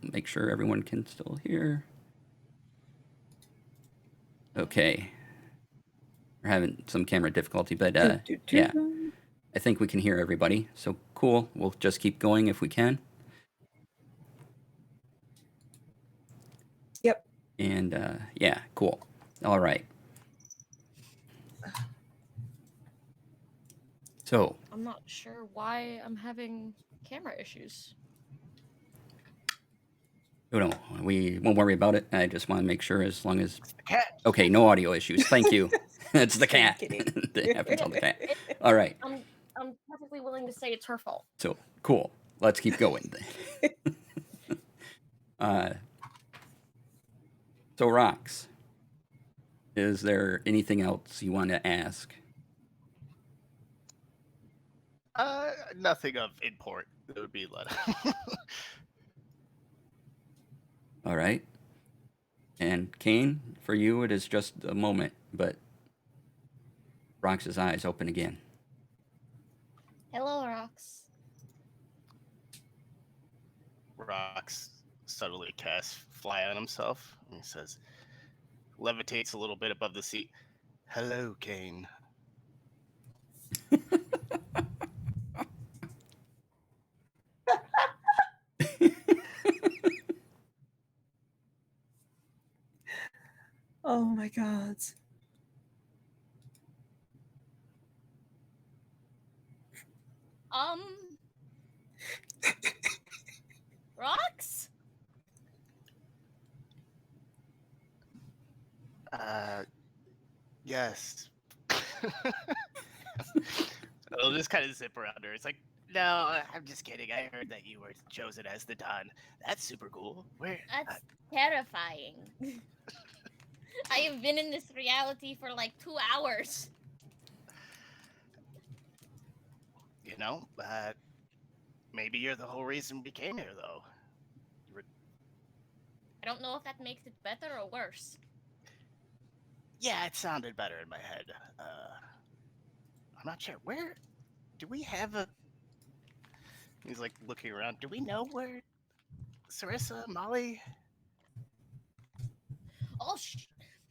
make sure everyone can still hear. Okay. We're having some camera difficulty, but yeah, I think we can hear everybody. So cool. We'll just keep going if we can. Yep. And yeah, cool. All right. So, I'm not sure why I'm having camera issues. Oh, no, we won't worry about it. I just want to make sure as long as... The cat. Okay, no audio issues. Thank you. It's the Just kidding, cat. kidding. They have to tell the cat. All right. I'm perfectly willing to say it's her fault. So, cool. Let's keep going. So, Rox, is there anything else you want to ask? Nothing of import that would be let. All right. And Kane, for you, it is just a moment, but Rox's eyes open again. Hello, Rox. Rox subtly casts fly on himself. And he says, levitates a little bit above the seat. Hello, Kane. Oh my god. Rox? Yes. I'll just kind of zip around her. It's like, no, I'm just kidding. I heard that you were chosen as the Don. That's super cool. Where? That's terrifying. I have been in this reality for like 2 hours. You know, maybe you're the whole reason we came here, though. I don't know if that makes it better or worse. Yeah, it sounded better in my head. I'm not sure. Where do we have a? He's like looking around. Do we know where Sarissa, Molly? Oh,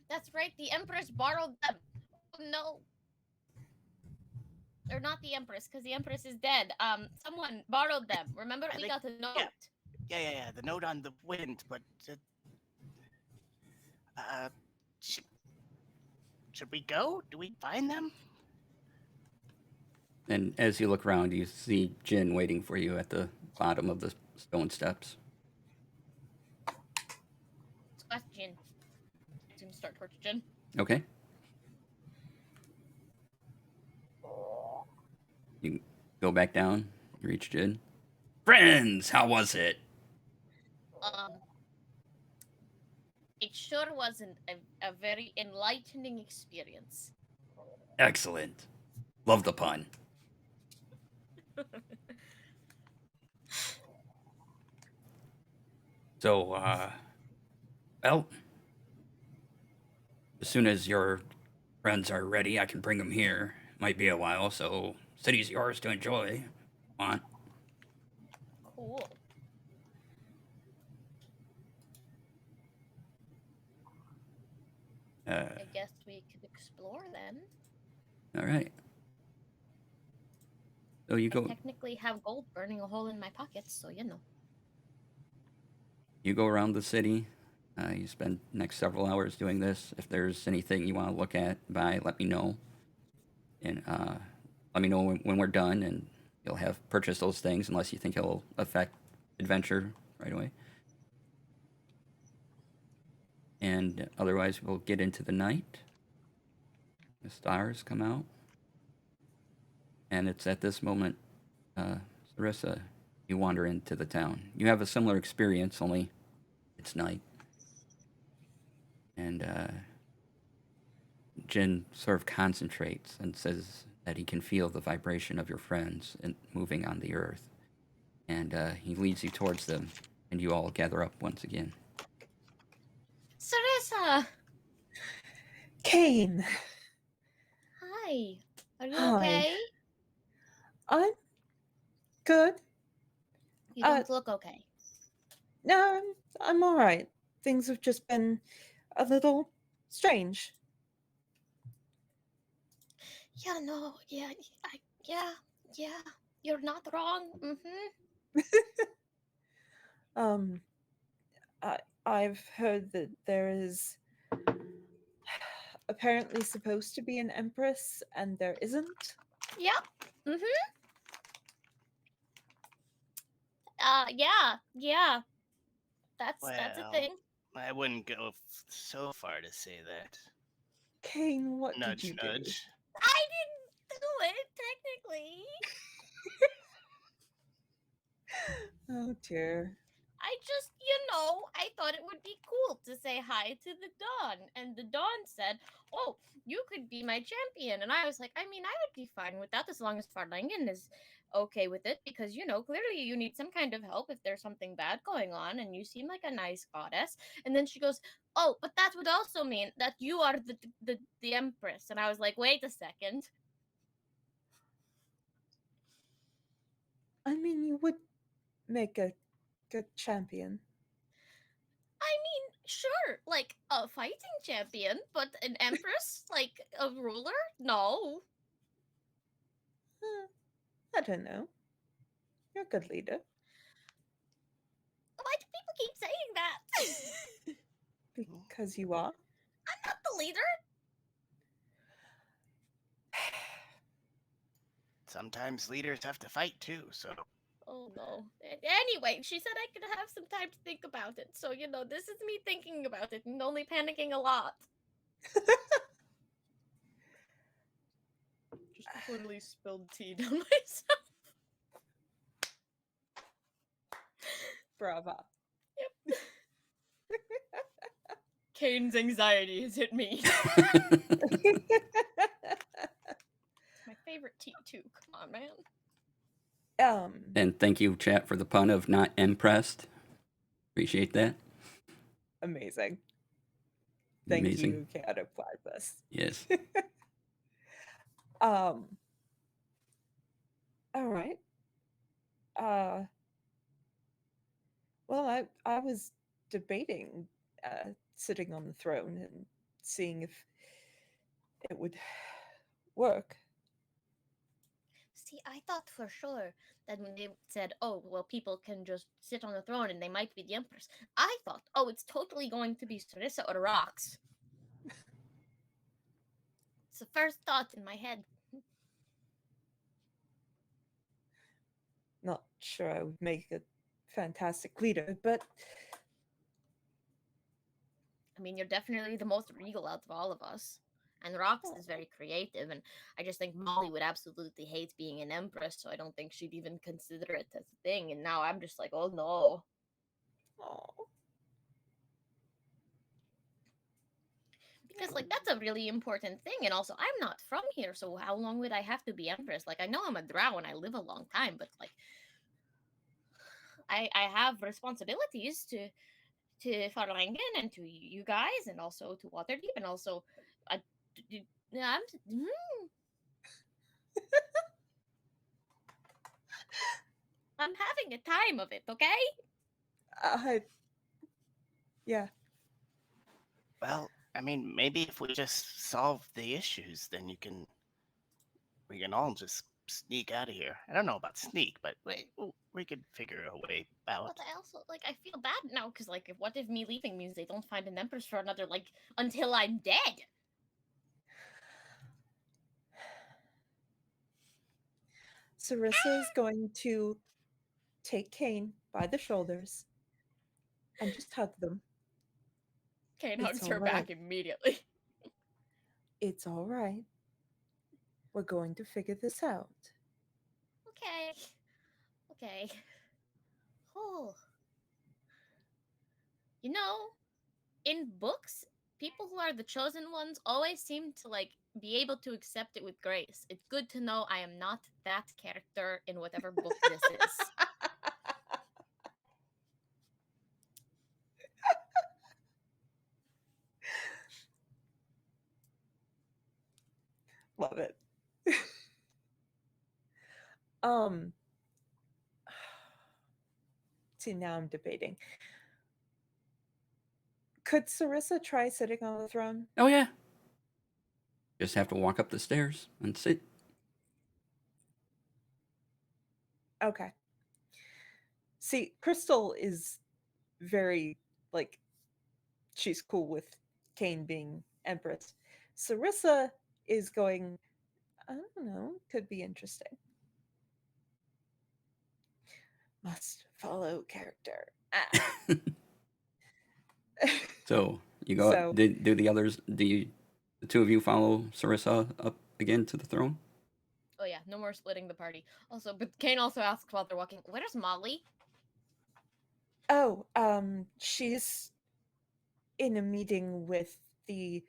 that's right. The Empress borrowed them. Oh, no. Or not the Empress, because the Empress is dead. Someone borrowed them. Remember, we got a note. Yeah. The note on the wind, but should we go? Do we find them? And as you look around, you see Jin waiting for you at the bottom of the stone steps. Let's ask Jin. To start towards Jin. Okay. You go back down. You reach Jin. Friends, how was it? It sure wasn't a very enlightening experience. Excellent. Love the pun. So, well, as soon as your friends are ready, I can bring them here. Might be a while, so city's yours to enjoy. Want? Cool. I guess we could explore then. All right. So you I go. technically have gold burning a hole in my pockets, so you know. You go around the city. You spend next several hours doing this. If there's anything you want to look at, let me know. And let me know when we're done, and you'll have purchased those things unless you think it'll affect adventure right away. And otherwise, we'll get into the night. The stars come out. And it's at this moment, Sarissa, you wander into the town. You have a similar experience, only it's night. And Jin sort of concentrates and says that he can feel the vibration of your friends moving on the earth. And he leads you towards them, and you all gather up once again. Sarissa! Kane. Hi. Are you Hi. okay? I'm good. You don't look okay. No, I'm all right. Things have just been a little strange. Yeah, no, yeah, yeah. You're not wrong. I've heard that there is apparently supposed to be an empress, and there isn't. Yeah. Yeah. That's a Well, thing. I wouldn't go so far to say that. Kane, what did Nudge, you do? nudge. I didn't do it technically. Oh dear. I just, I thought it would be cool to say hi to the Dawn. And the Dawn said, "Oh, you could be my champion." And I was like, I mean, I would be fine with that as long as Farlangen is okay with it because, clearly you need some kind of help if there's something bad going on and you seem like a nice goddess. And then she goes, "Oh, but that would also mean that you are the Empress." And I was like, wait a second. I mean, you would make a good champion. I mean, sure, like a fighting champion, but an empress, like a ruler? No. I don't know. You're a good leader. Why do people keep saying that? Because you are. I'm not the leader. Sometimes leaders have to fight too, so. Oh no. Anyway, she said I could have some time to think about it. So, this is me thinking about it and only panicking a lot. Just totally spilled tea down myself. Brava. Yep. Kane's anxiety has hit me. My favorite tea too. Come on, man. And thank you, chat, for the pun of not impressed. Appreciate that. Amazing. Thank Amazing. you, Chaotic Platypus. Yes. All right. Well, I was debating sitting on the throne and seeing if it would work. See, I thought for sure that when they said, "Oh, well, people can just sit on the throne and they might be the empress," I thought, "Oh, it's totally going to be Sarissa or Rox." It's the first thought in my head. Not sure I would make a fantastic leader, but I mean, you're definitely the most regal out of all of us. And Rox is very creative, and I just think Molly would absolutely hate being an empress, so I don't think she'd even consider it as a thing. And now I'm just like, oh no. oh, Because, like, that's a really important thing. And also, I'm not from here, so how long would I have to be empress? Like, I know I'm a drow and I live a long time, but, like, I have responsibilities to Farlangen and to you guys, and also to Waterdeep, and also, I, I'm, I'm having a time of it, okay? Yeah. Well, I mean, maybe if we just solve the issues, then we can all just sneak out of here. I don't know about sneak, but we could figure a way out. But I also, like, I feel bad now, because, like, what if me leaving means they don't find an empress for another, like, until I'm dead? Sarissa is going to take Kane by the shoulders and just hug them. Kane It's hugs her all back right. immediately. It's all right. We're going to figure this out. Okay. Okay. Oh. You know, in books, people who are the chosen ones always seem to, like, be able to accept it with grace. It's good to know I am not that character in whatever book this is. Love it. um See, now I'm debating. Could Sarissa try sitting on the throne? Oh, yeah. Just have to walk up the stairs and sit. Okay. See, Crystal is very, like, she's cool with Kane being Empress. Sarissa is going, I don't know, could be interesting. Must follow character. Ah. So you go. So Do the others? The two of you follow Sarissa up again to the throne? Oh yeah, no more splitting the party. Also, but Kane also asks while they're walking, "Where's Molly?" oh, she's in a meeting with the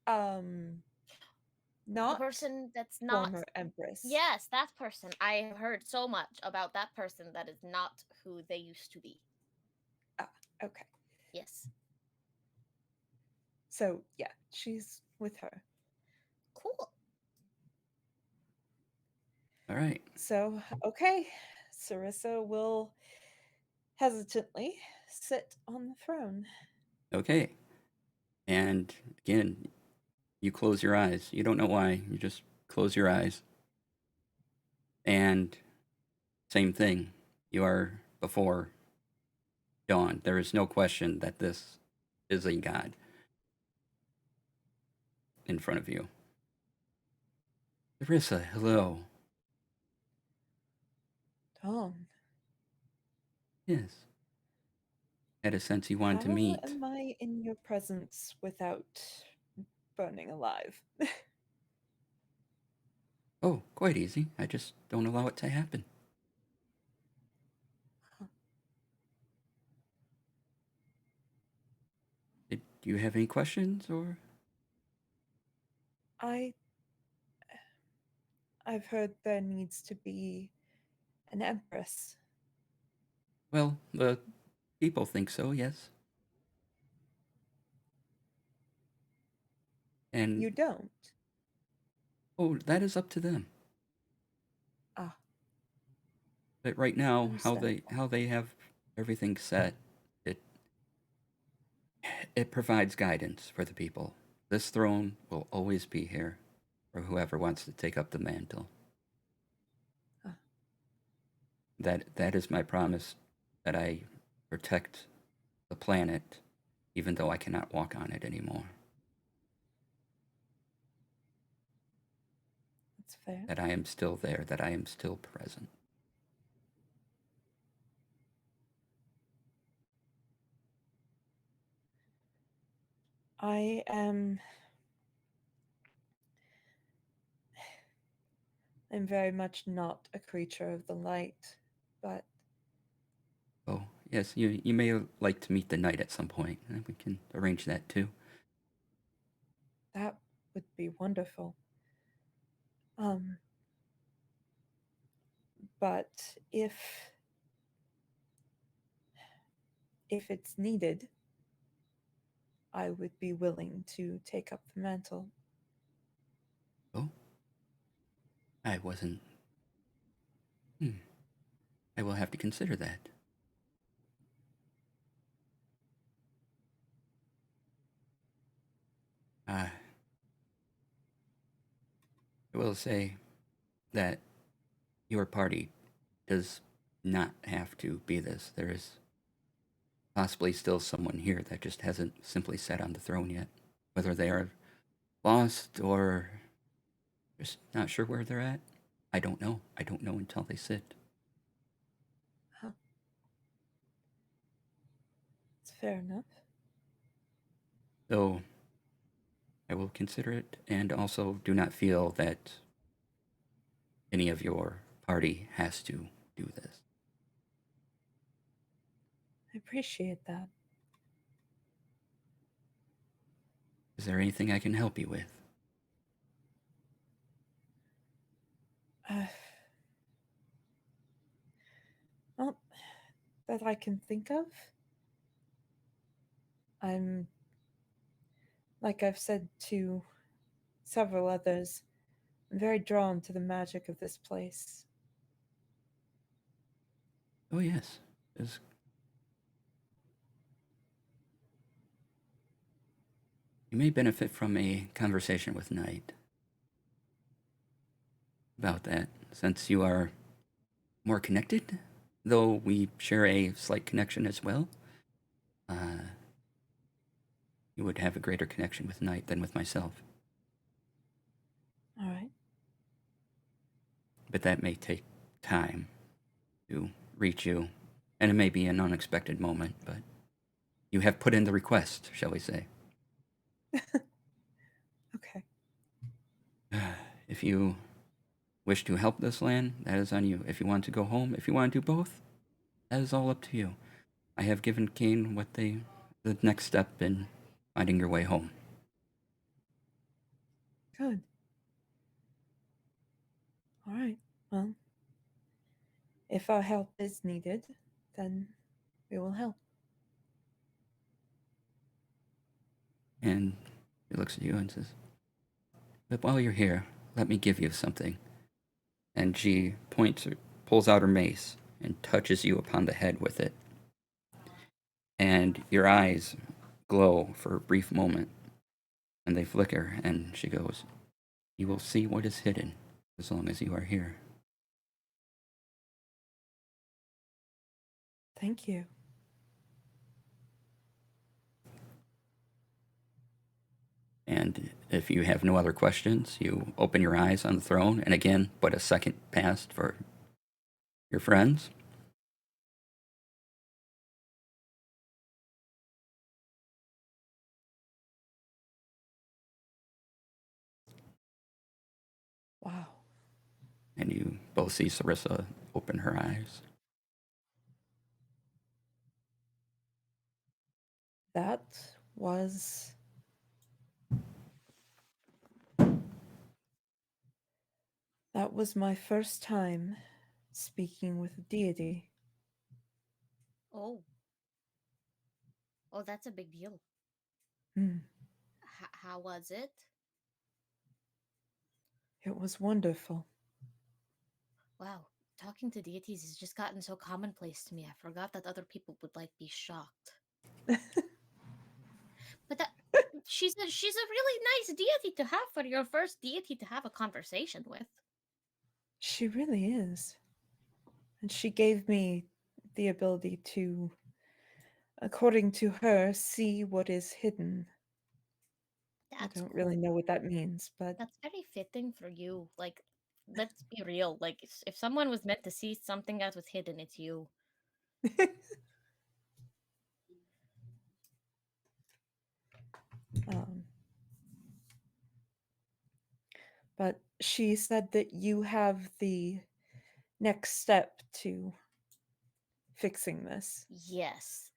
um The not person that's not. former empress. Yes, that person. I have heard so much about that person that is not who they used to be. Ah, okay. Yes. So yeah, she's with her. Cool. All right. So okay, Sarissa will hesitantly sit on the throne. Okay. And again, you close your eyes. You don't know why. You just close your eyes. And same thing. You are before dawn. There is no question that this is a god in front of you. Sarissa, hello. Dawn, Yes. Had a sense you wanted to how meet. am I in your presence without burning alive? Oh, quite easy. I just don't allow it to happen. Do you have any questions or? I I've heard there needs to be an empress. Well, the people think so, yes. And You don't? oh, that is up to them. Ah, But right now, understandable. how they have everything set, it it provides guidance for the people. This throne will always be here for whoever wants to take up the mantle. Ah, That is my promise that I protect the planet even though I cannot walk on it anymore. that's fair. That I am still there, that I am still present. I am I'm very much not a creature of the light, but Oh, yes, you may like to meet the knight at some point. We can arrange that too. that would be wonderful. Um, but if it's needed, I would be willing to take up the mantle. Oh, I wasn't. Hmm. I will have to consider that. I will say that your party does not have to be this. There is possibly still someone here that just hasn't simply sat on the throne yet. Whether they are lost or just not sure where they're at, I don't know. I don't know until they sit. Huh, it's fair enough. So I will consider it, and also do not feel that any of your party has to do this. I appreciate that. Is there anything I can help you with? Uh, not that I can think of. I'm, like I've said to several others, I'm very drawn to the magic of this place. Oh, yes. There's You may benefit from a conversation with Knight about that, since you are more connected, though we share a slight connection as well. Uh, you would have a greater connection with Knight than with myself, All right. but that may take time to reach you, and it may be an unexpected moment, but You have put in the request, shall we say. Okay. If you wish to help this land, that is on you. If you want to go home, if you want to do both, that is all up to you. I have given Kane the next step in finding your way home. Good. All right. Well, if our help is needed, then we will help. And he looks at you and says, "But while you're here, let me give you something." And she pulls out her mace, and touches you upon the head with it. And your eyes glow for a brief moment, and they flicker, and she goes, "You will see what is hidden as long as you are here." Thank you. And if you have no other questions, you open your eyes on the throne, and again, but a second passed for your friends. Wow. And you both see Sarissa open her eyes. That was my first time speaking with a deity. Oh. Oh, that's a big deal. Hmm. How was it? It was wonderful. Wow, talking to deities has just gotten so commonplace to me. I forgot that other people would like be shocked. But that she's a really nice deity to have for your first deity to have a conversation with. She really is. And she gave me the ability to, according to her, see what is hidden. I That's don't really cool. know what that means, but That's very fitting for you. Like, let's be real. Like, if someone was meant to see something that was hidden, it's you. um, but she said that you have the next step to fixing this. Yes.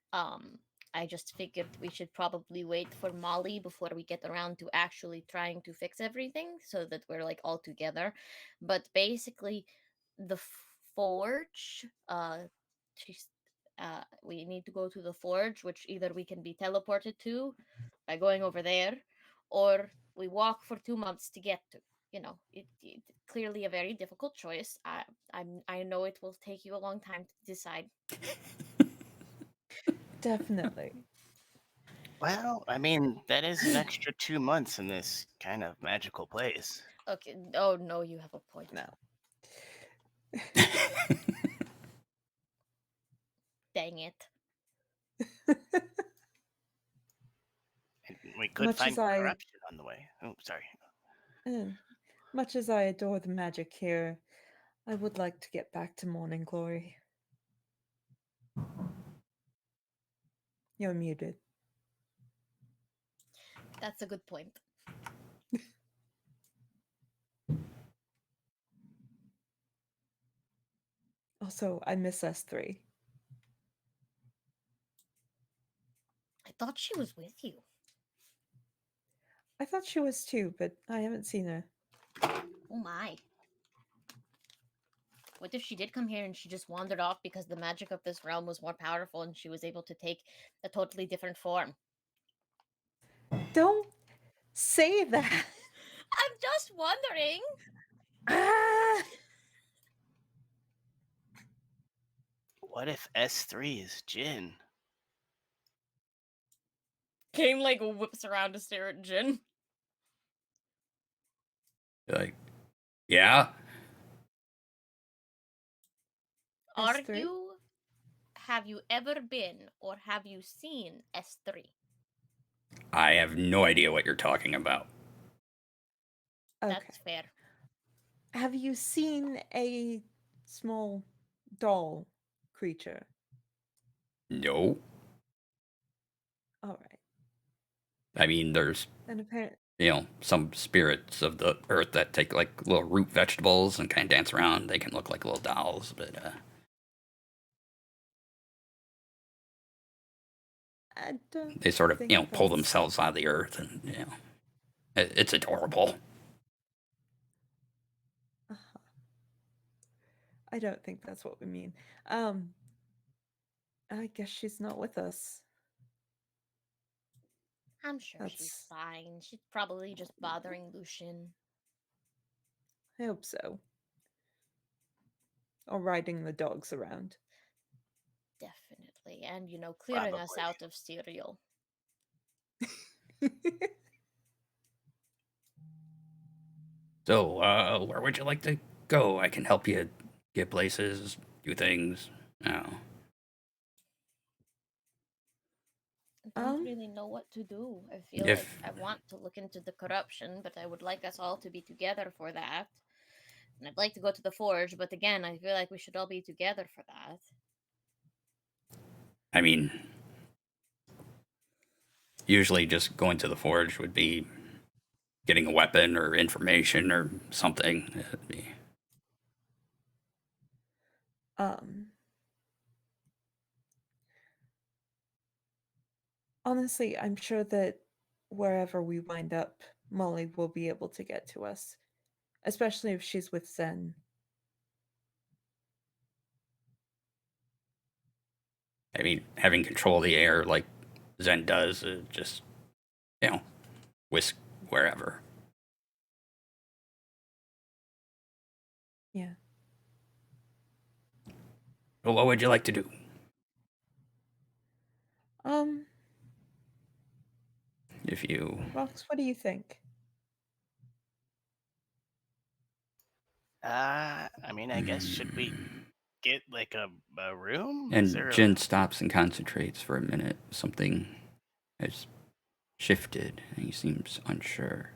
I just figured we should probably wait for Molly before we get around to actually trying to fix everything so that we're like all together. But basically the forge, she's we need to go to the forge, which either we can be teleported to by going over there, or we walk for 2 months to get to. You know, it clearly a very difficult choice. I know it will take you a long time to decide. Definitely. Well, I mean, that is an extra 2 months in this kind of magical place. Okay. Oh no, you have a point. No. Dang it. And we could Much as find I corruption on the way. Oh, sorry. eh, much as I adore the magic here, I would like to get back to morning glory. You're muted. That's a good point. Also, I miss S3. I thought she was with you. I thought she was too, but I haven't seen her. Oh my. What if she did come here and she just wandered off because the magic of this realm was more powerful and she was able to take a totally different form? Don't say that. I'm just wondering. Ah! What if S3 is Jin? Kane like whips around to stare at Jin. Like, yeah? Are S3? you have you ever been or have you seen S3? I have no idea what you're talking about. Okay. That's fair. Have you seen a small doll creature? No. All right. I mean, there's And apparently, some spirits of the earth that take like little root vegetables and kind of dance around. They can look like little dolls, but I don't they sort of think pull that's. themselves out of the earth, and it's adorable. Uh-huh. I don't think that's what we mean. Um, I guess she's not with us. I'm sure she's That's. fine. She's probably just bothering Lucian. I hope so. Or riding the dogs around. Definitely. And, clearing us Probably. out of cereal. So, where would you like to go? I can help you get places, do things. Oh, I don't Um, really know what to do. I feel like if I want to look into the corruption, but I would like us all to be together for that. And I'd like to go to the forge, but again, I feel like we should all be together for that. I mean, usually just going to the forge would be getting a weapon or information or something. It'd be- um, honestly, I'm sure that wherever we wind up, Molly will be able to get to us, especially if she's with Zen. I mean, having control of the air like Zen does, just whisk wherever. Yeah. But what would you like to do? Um, If you Rox, what do you think? I mean, I guess should we get like a room? Is and there a Jin stops and concentrates for a minute. Something has shifted, and he seems unsure.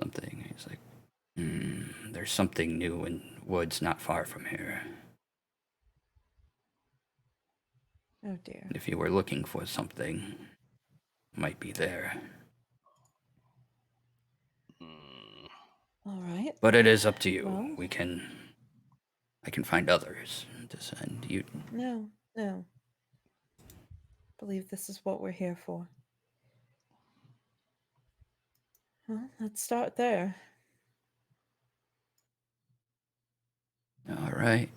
Something. He's like, there's something new in woods not far from here. Oh dear. If you were looking for something, it might be there. hmm, All right. But it is up to you. Well, I can find others to send you. no, no. Believe this is what we're here for. Well, let's start there. All right.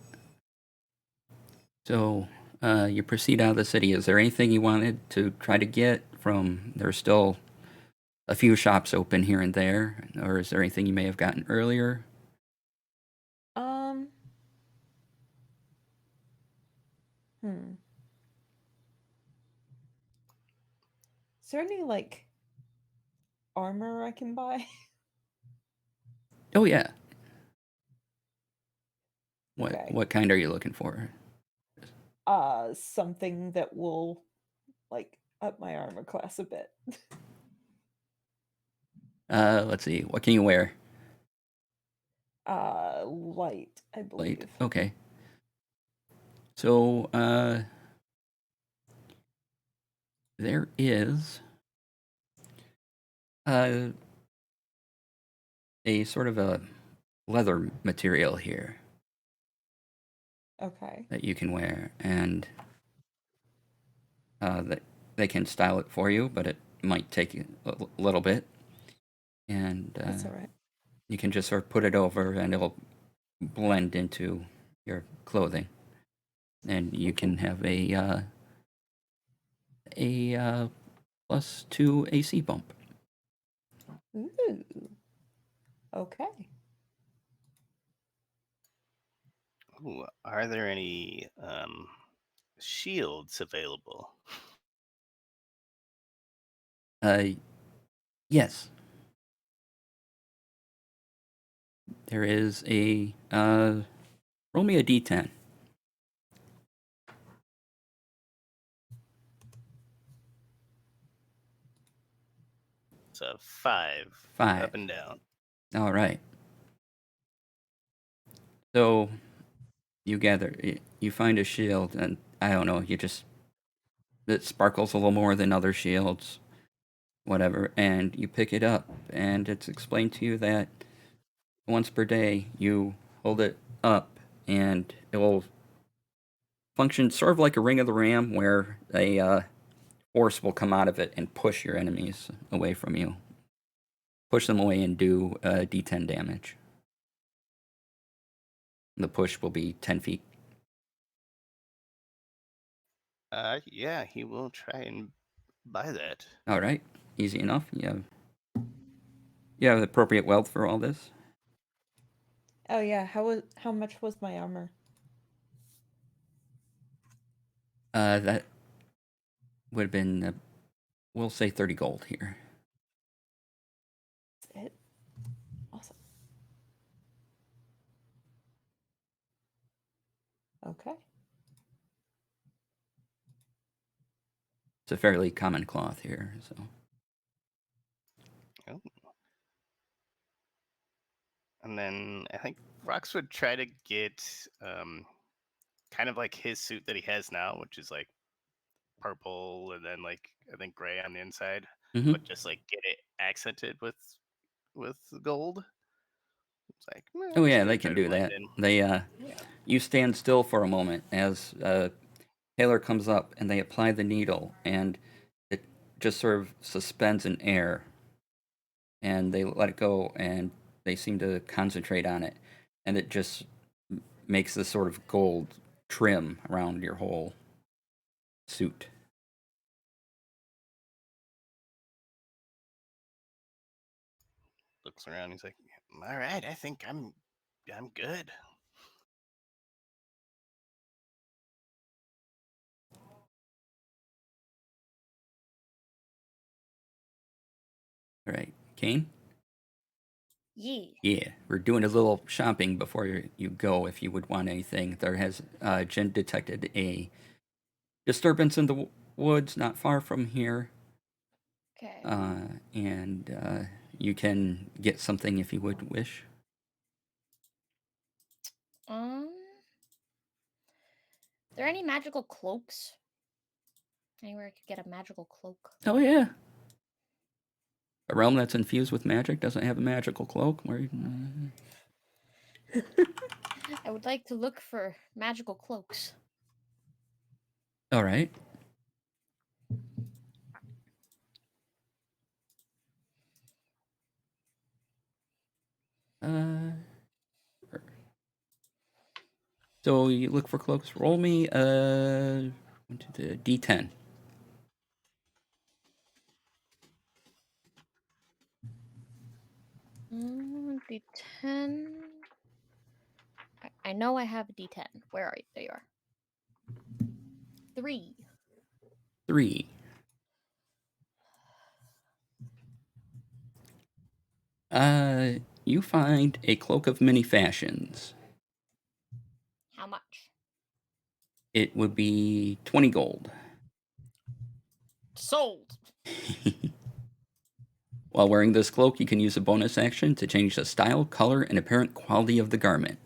So, you proceed out of the city. Is there anything you wanted to try to get from? There's still a few shops open here and there, or is there anything you may have gotten earlier? Um, hmm. Is there any like armor I can buy? Oh yeah. What Okay. what kind are you looking for? Something that will like up my armor class a bit. Let's see. What can you wear? Light, I Late. believe. Okay. So, there is uh, a sort of a leather material here Okay. that you can wear, and that they can style it for you, but it might take you a little bit, and That's all right. you can just sort of put it over, and it'll blend into your clothing, and you can have a +2 AC bump. Ooh. Okay. ooh, are there any shields available? Uh, yes, there is a roll me a d10. It's a 5 5. up and down. All right. So you gather, you find a shield, and I don't know, you just that sparkles a little more than other shields, whatever, and you pick it up, and it's explained to you that once per day you hold it up, and it will function sort of like a ring of the ram, where a force will come out of it and push your enemies away from you. Push them away and do d10 damage. The push will be 10 feet. Yeah, he will try and buy that. All right, easy enough. You have appropriate wealth for all this. Oh yeah, how much was my armor? That would have been, we'll say 30 gold here. That's it. Awesome. Okay. It's a fairly common cloth here, so. Oh. And then I think Rox would try to get kind of like his suit that he has now, which is like purple and then like I think gray on the inside, Mm-hmm. but just like get it accented with gold. It's like, Oh I'm just yeah, gonna they try can to do blend that. in. They Yeah. you stand still for a moment as Taylor comes up, and they apply the needle, and it just sort of suspends in air, and they let it go, and they seem to concentrate on it, and it just makes this sort of gold trim around your whole suit. Looks around. He's like, all right, I think I'm good. All right, Kane? Yeah. Yeah, we're doing a little shopping before you go if you would want anything. There has Jen detected a disturbance in the woods not far from here, Okay. and you can get something if you would wish. Are there any magical cloaks? Anywhere I could get a magical cloak? Oh yeah, a realm that's infused with magic doesn't have a magical cloak. I would like to look for magical cloaks. All right. So you look for cloaks. Roll me into the D10. D10. I know I have a D10. Where are you? There you are. 3. 3. You find a cloak of many fashions. How much? It would be 20 gold. Sold. While wearing this cloak, you can use a bonus action to change the style, color, and apparent quality of the garment.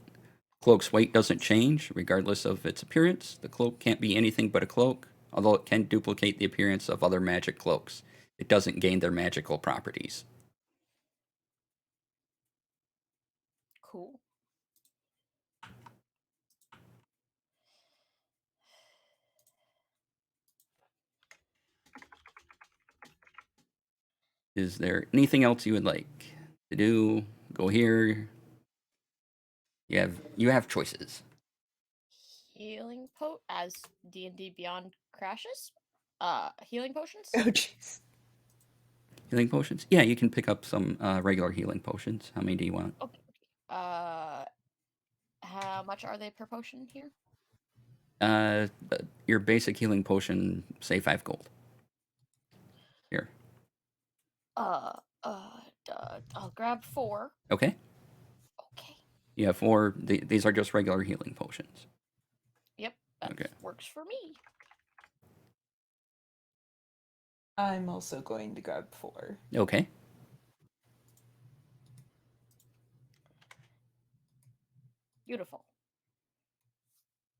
Cloak's weight doesn't change, regardless of its appearance. The cloak can't be anything but a cloak, although it can duplicate the appearance of other magic cloaks. It doesn't gain their magical properties. Cool. Is there anything else you would like to do? Go here. You have choices. Healing as D&D Beyond crashes. Healing potions. Oh jeez. Healing potions? Yeah, you can pick up some regular healing potions. How many do you want? Okay. How much are they per potion here? Your basic healing potion, say 5 gold. Here. I'll grab 4. Okay. Okay. You have 4. These are just regular healing potions. Yep, that Okay. works for me. I'm also going to grab 4. Okay. Beautiful.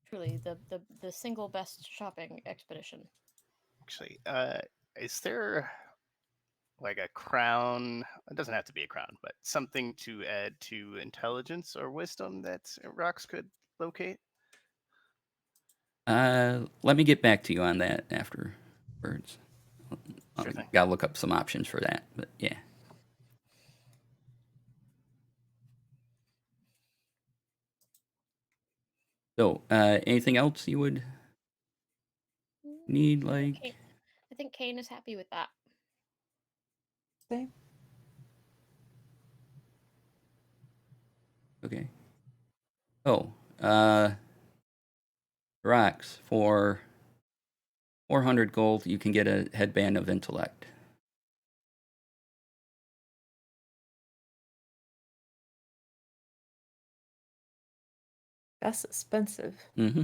Truly, the single best shopping expedition. actually. Is there like a crown? It doesn't have to be a crown, but something to add to intelligence or wisdom that rocks could locate? Let me get back to you on that afterwards. Sure thing. Gotta look up some options for that, but yeah. So, anything else you would need? Like, I think Kane is happy with that. Same. okay. Oh, rocks for 400 gold. You can get a headband of intellect. That's expensive. Mm-hmm.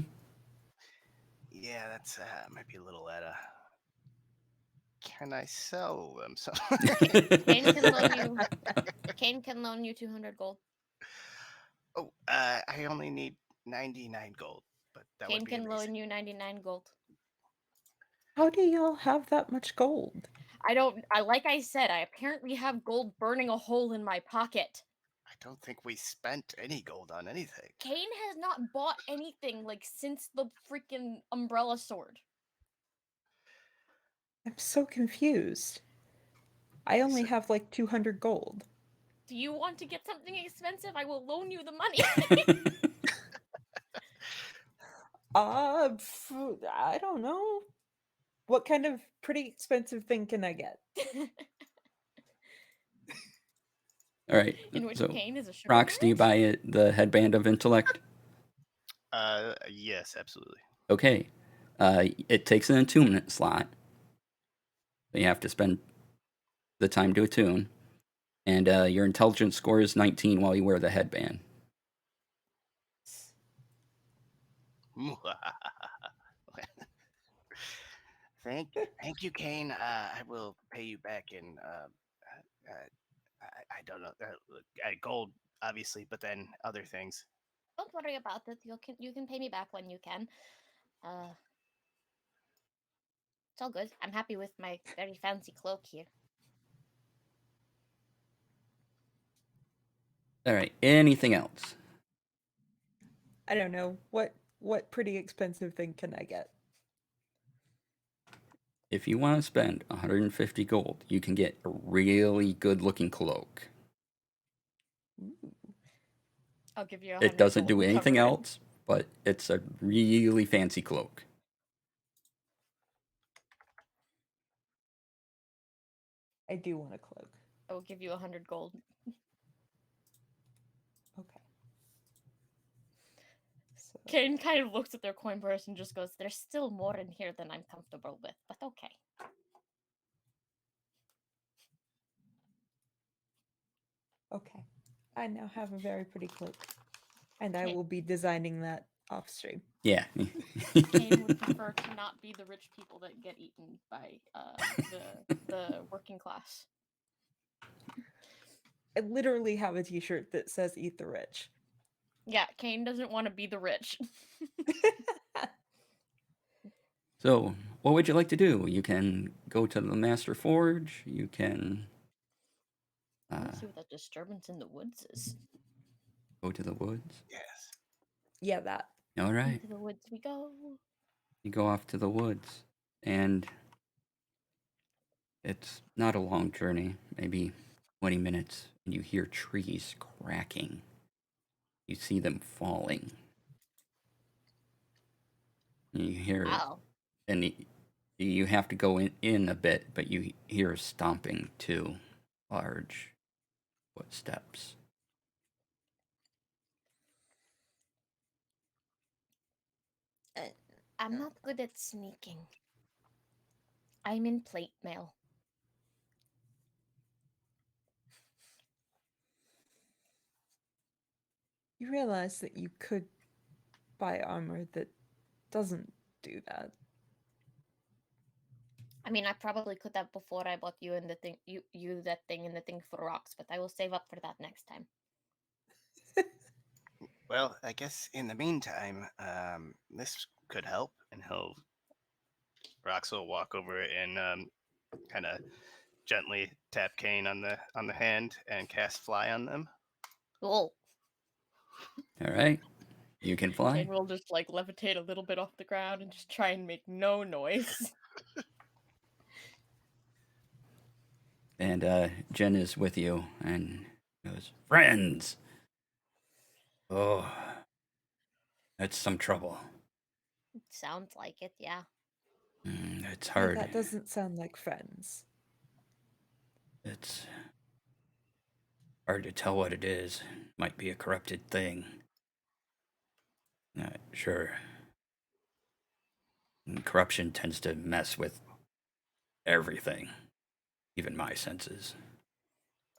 Yeah, that's might be a little at a. Can I sell them? So Kane can loan you. Kane can loan you 200 gold. oh, I only need 99 gold, but that Kane would be can amazing. loan you 99 gold. How do y'all have that much gold? Like I said, I apparently have gold burning a hole in my pocket. I don't think we spent any gold on anything. Kane has not bought anything like since the freaking umbrella sword. I'm so confused. I only So- have like 200 gold. Do you want to get something expensive? I will loan you the money. I don't know. What kind of pretty expensive thing can I get? All right. In which So, Kane is a sugar rocks, do you merchant? buy it the headband of intellect? Yes, absolutely. Okay. It takes an attunement slot. So you have to spend the time to attune. And your intelligence score is 19 while you wear the headband. Thank you, Kane. I will pay you back in. I don't know. Gold, obviously, but then other things. Don't worry about it. You can pay me back when you can. It's all good. I'm happy with my very fancy cloak here. All right. Anything else? I don't know. What pretty expensive thing can I get? If you want to spend 150 gold, you can get a really good looking cloak. I'll give you 100 It doesn't gold do to anything cover it. else, but it's a really fancy cloak. I do want a cloak. I will give you 100 gold. Okay. So, Kane kind of looks at their coin purse and just goes, "There's still more in here than I'm comfortable with, but okay." okay. I now have a very pretty cloak. And I Okay. will be designing that off stream. Yeah. Kane would prefer to not be the rich people that get eaten by the working class. I literally have a t-shirt that says "Eat the Rich." Yeah, Kane doesn't want to be the rich. So, what would you like to do? You can go to the Master Forge. You can I want to see what that disturbance in the woods is. go to the woods. Yes. Yeah, that. All right. Into the woods we go. You go off to the woods, and it's not a long journey, maybe 20 minutes, and you hear trees cracking. You see them falling. And you hear, Wow. and you have to go in a bit, but you hear stomping too, large footsteps. I'm not good at sneaking. I'm in plate mail. You realize that you could buy armor that doesn't do that. I mean, I probably could have before I bought you and the thing, you that thing and the thing for rocks, but I will save up for that next time. Well, I guess in the meantime, this could help, and he'll Rox will walk over and kind of gently tap Kane on the hand and cast fly on them. Oh, All right. You can fly. Kane will just like levitate a little bit off the ground and just try and make no noise. And Jen is with you and goes, "Friends! Oh, that's some trouble. Sounds like it, yeah. It's Hey, hard. that doesn't sound like friends. It's hard to tell what it is. Might be a corrupted thing. Not sure. And corruption tends to mess with everything, even my senses.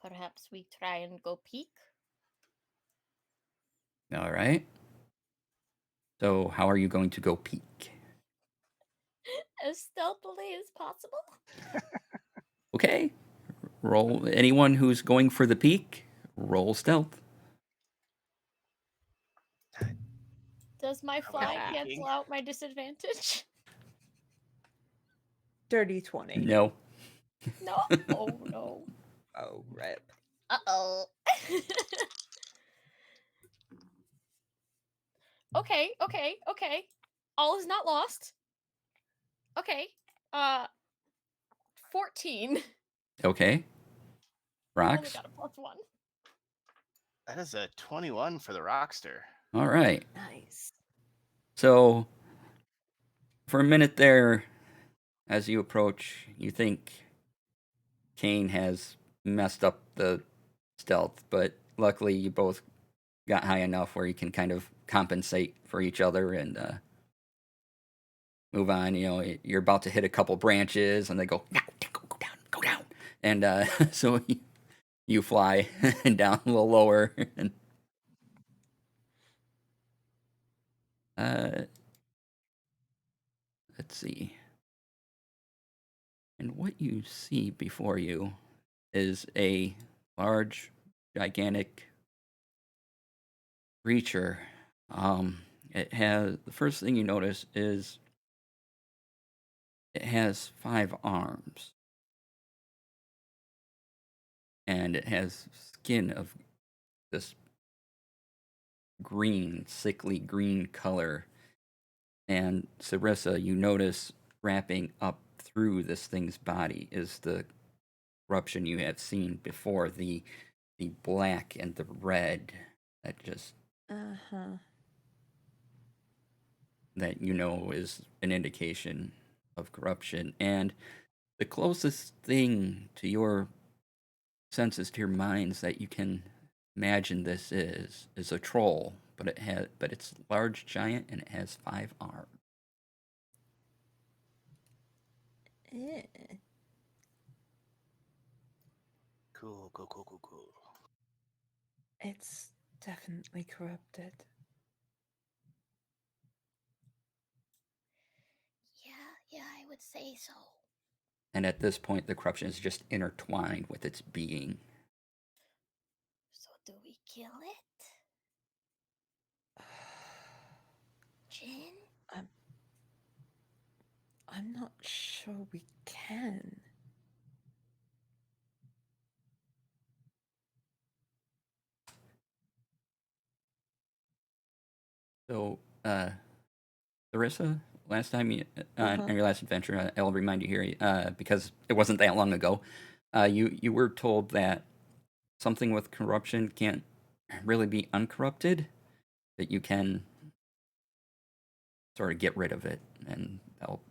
Perhaps we try and go peek? All right. So, how are you going to go peek? As stealthily as possible? Okay. Roll. Anyone who's going for the peek, roll stealth. Does my How fly about cancel peeking? out my disadvantage? Dirty 20. No. No. Oh no. Oh, rip. Uh-oh. Okay. All is not lost. Okay. 14. Okay. Only Rocks. got a +1. That is a 21 for the Rockster. All right. Nice. So, for a minute there, as you approach, you think Kane has messed up the stealth, but luckily you both got high enough where you can kind of compensate for each other and move on. You know, you're about to hit a couple branches, and they go, "No, go down, go down," and so you fly down a little lower, and let's see. And what you see before you is a large, gigantic creature. It has the first thing you notice is it has 5 arms, and it has skin of this green, sickly green color. And Sarissa, you notice wrapping up through this thing's body is the corruption you have seen before, the black and the red that just Uh-huh. that you know is an indication of corruption. And the closest thing to your senses, to your minds, that you can imagine this is a troll, but it's large, giant, and it has 5 arms. Eh. Cool. It's definitely corrupted. Yeah, I would say so. And at this point, the corruption is just intertwined with its being. So do we kill it? Jin? I'm not sure we can. So, Larissa, last time Uh-huh. on your last adventure, I'll remind you here, because it wasn't that long ago, you were told that something with corruption can't really be uncorrupted, that you can sort of get rid of it, and that'll,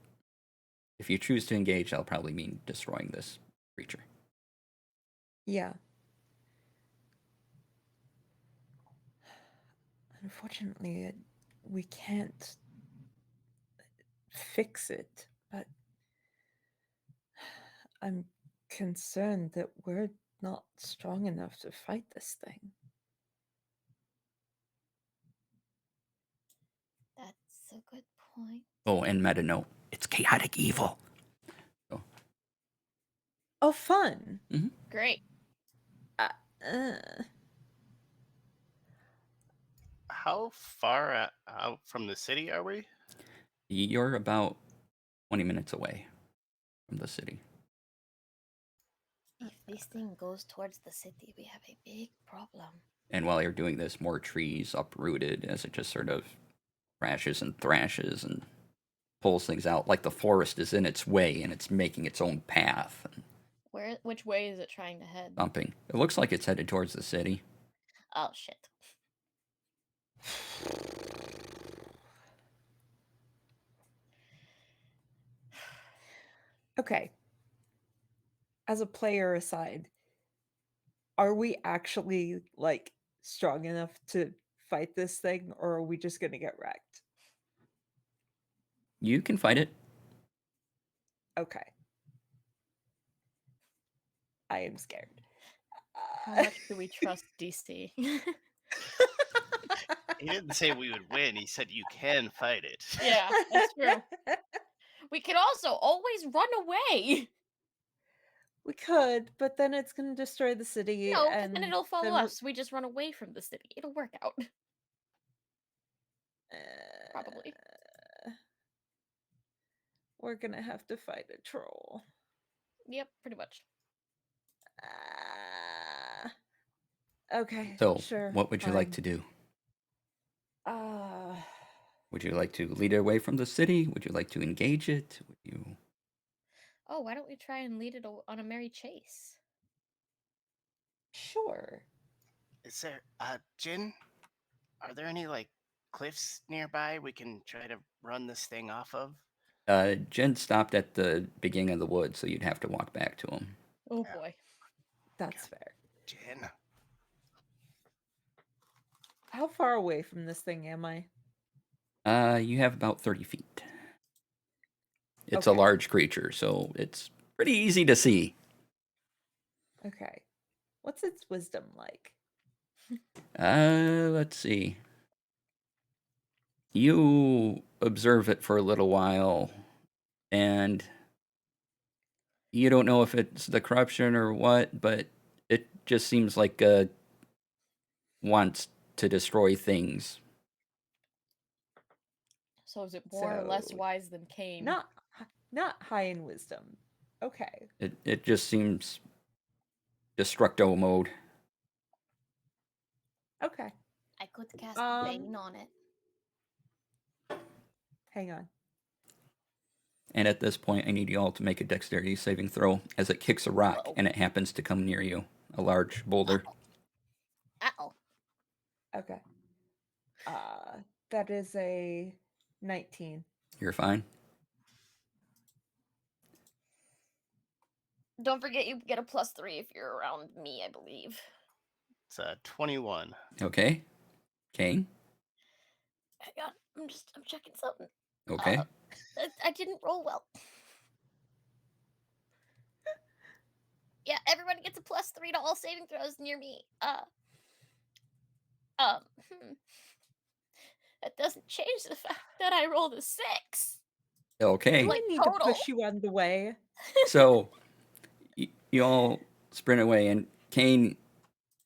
if you choose to engage, that'll probably mean destroying this creature. Yeah. Unfortunately, we can't fix it, but I'm concerned that we're not strong enough to fight this thing. That's a good point. Oh, and meta note, it's chaotic evil. Oh, fun. Great. Uh, How far out from the city are we? You're about 20 minutes away from the city. If this thing goes towards the city, we have a big problem. And while you're doing this, more trees uprooted as it just sort of crashes and thrashes and pulls things out, like the forest is in its way and it's making its own path and Which way is it trying to head? thumping. It looks like it's headed towards the city. Oh shit. Okay. As a player aside, are we actually like strong enough to fight this thing, or are we just gonna get wrecked? You can fight it. Okay. I am scared. How much do we trust DC? He didn't say we would win. He said you can fight it. Yeah, that's true. We could also always run away. We could, but then it's gonna destroy the city, No, 'cause and then it'll follow then us. We just run away from the city. It'll work out. Probably. We're gonna have to fight a troll. Yep, pretty much. Okay, So, sure. what would you like fine. to do? Uh, Would you like to lead it away from the city? Would you like to engage it? Would you? Oh, why don't we try and lead it on a merry chase? sure. Is there, Jin? Are there any like cliffs nearby we can try to run this thing off of? Jen stopped at the beginning of the woods, so you'd have to walk back to him. Oh Yeah. boy. That's fair. Jin. How far away from this thing am I? You have about 30 feet. It's a Okay. large creature, so it's pretty easy to see. Okay. What's its wisdom like? Let's see. You observe it for a little while, and you don't know if it's the corruption or what, but it just seems like wants to destroy things. So is it more or less So, wise than Cain? Not high in wisdom. Okay. It just seems destructo mode. Okay. I could cast Um, Bane on it. Hang on. And at this point, I need you all to make a dexterity saving throw as it kicks a rock Whoa. and it happens to come near you, a large boulder. Uh-oh. Okay. That is a 19. You're fine. Don't forget you get a +3 if you're around me, I believe. It's 21. Okay. Kane. Hang on, I'm checking something. Okay. I didn't roll well. Yeah, everybody gets a +3 to all saving throws near me. That doesn't change the fact that I rolled a 6. Okay. Do Like, I need total? to push you on the way? So you all sprint away, and Kane,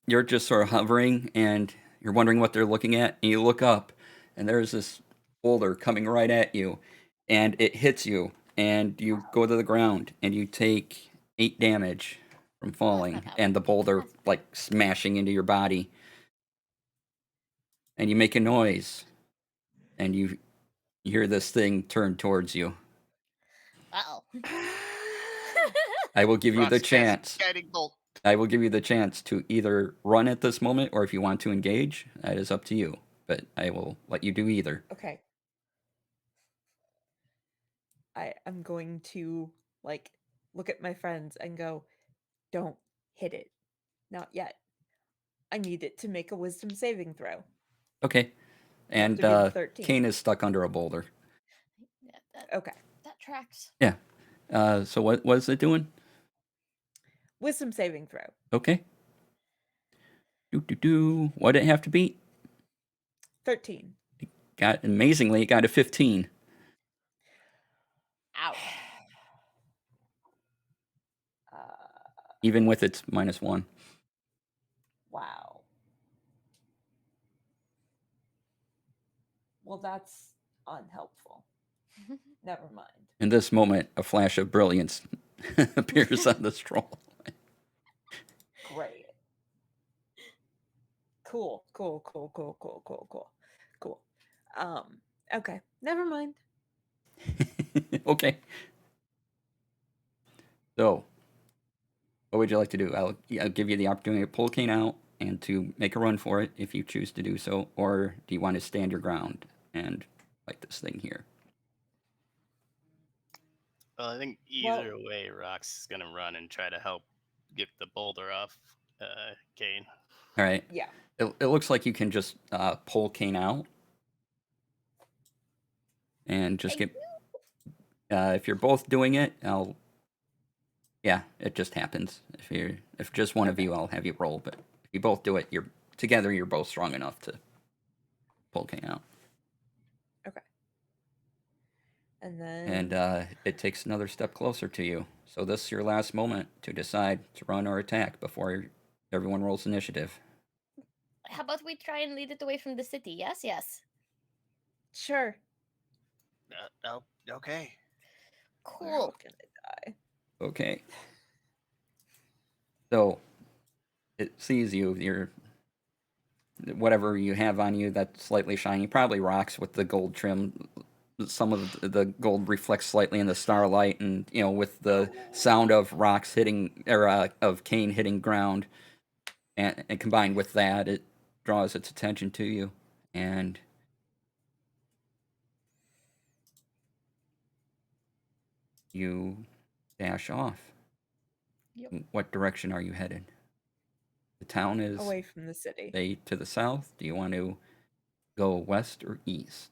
you're just sort of hovering, and you're wondering what they're looking at, and you look up, and there's this boulder coming right at you, and it hits you, and you go to the ground, and you take 8 damage from falling, not bad. and the boulder like smashing into your body, and you make a noise, and you hear this thing turn towards you. Uh-oh. I will give you the Ross casts chance. Guiding bolt. I will give you the chance to either run at this moment, or if you want to engage, that is up to you. But I will let you do either. Okay. I am going to like look at my friends and go, don't hit it. Not yet. I need it to make a wisdom saving throw. Okay. And to be the 13. Kane is stuck under a boulder. Yeah, Okay. that tracks. Yeah. So what is it doing? Wisdom saving throw. Okay. What did it have to beat? 13. Amazingly, it got a 15. Ouch. Even with its -1. Wow. Well, that's unhelpful. Never mind. In this moment, a flash of brilliance appears on the scroll. Great. Cool. Okay. Never mind. Okay. So, what would you like to do? I'll give you the opportunity to pull Kane out and to make a run for it if you choose to do so, or do you want to stand your ground and fight this thing here? Well, I think Well- either way, Rox is gonna run and try to help get the boulder off Kane. All right. Yeah. It looks like you can just pull Kane out and just Thank get. If you're both doing it, yeah, it just happens. If just one of Okay. you, I'll have you roll. But if you both do it, you're together. You're both strong enough to pull Kane out. And then And it takes another step closer to you. So this is your last moment to decide to run or attack before everyone rolls initiative. How about we try and lead it away from the city? Yes, yes. sure. Oh, okay. We're all Cool. gonna die. Okay. So it sees you. You're whatever you have on you that's slightly shiny, probably rocks with the gold trim. Some of the gold reflects slightly in the starlight, and with the sound of rocks hitting or of Kane hitting ground, and combined with that, it draws its attention to you, and you dash off. Yep. What direction are you headed? The town is Away from the city. to the south. Do you want to go west or east?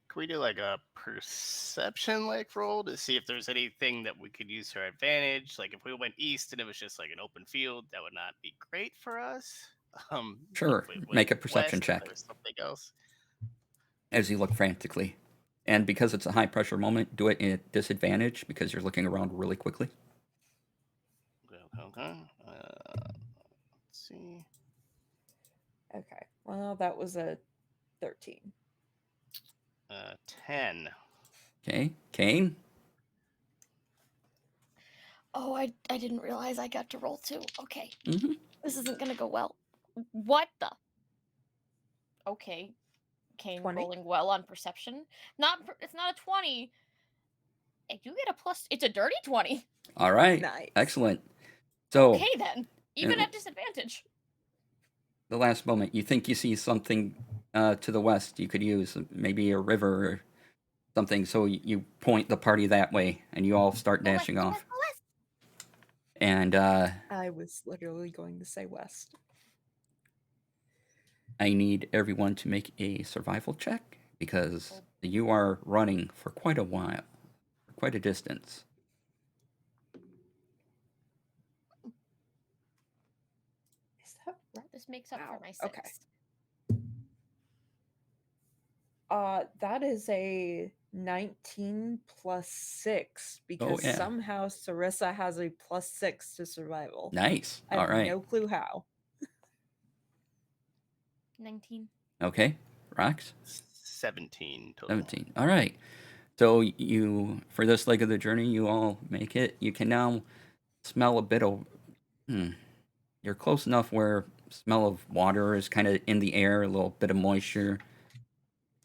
Can we do like a perception like roll to see if there's anything that we could use to our advantage? Like if we went east and it was just like an open field, that would not be great for us. Sure. If we went Make a perception west, check. There's something else. As you look frantically. And because it's a high pressure moment, do it at disadvantage because you're looking around really quickly. Okay. Let's see. Okay. Well, that was a 13. 10. Okay. Kane? Oh, I didn't realize I got to roll too. Okay. Mm-hmm. This isn't gonna go well. What the? Okay. Kane 20? rolling well on perception. It's not a 20. You get a plus. It's a dirty 20. All right. Nice. Excellent. So, Okay then. Even uh, at disadvantage. the last moment, you think you see something to the west you could use, maybe a river or something. So you point the party that way, and you all start Go west, dashing go off. west, go west. And I was literally going to say west. I need everyone to make a survival check because you are running for quite a while, for quite a distance. Is that right? This makes up Wow, for my 6. okay. That is a 19 plus 6 because yeah. somehow Sarissa has a plus 6 to survival. Nice. I All have right. no clue how. 19. Okay. Rocks? 17 total. 17. All right. So for this leg of the journey, you all make it. You can now smell a bit of, you're close enough where smell of water is kind of in the air, a little bit of moisture.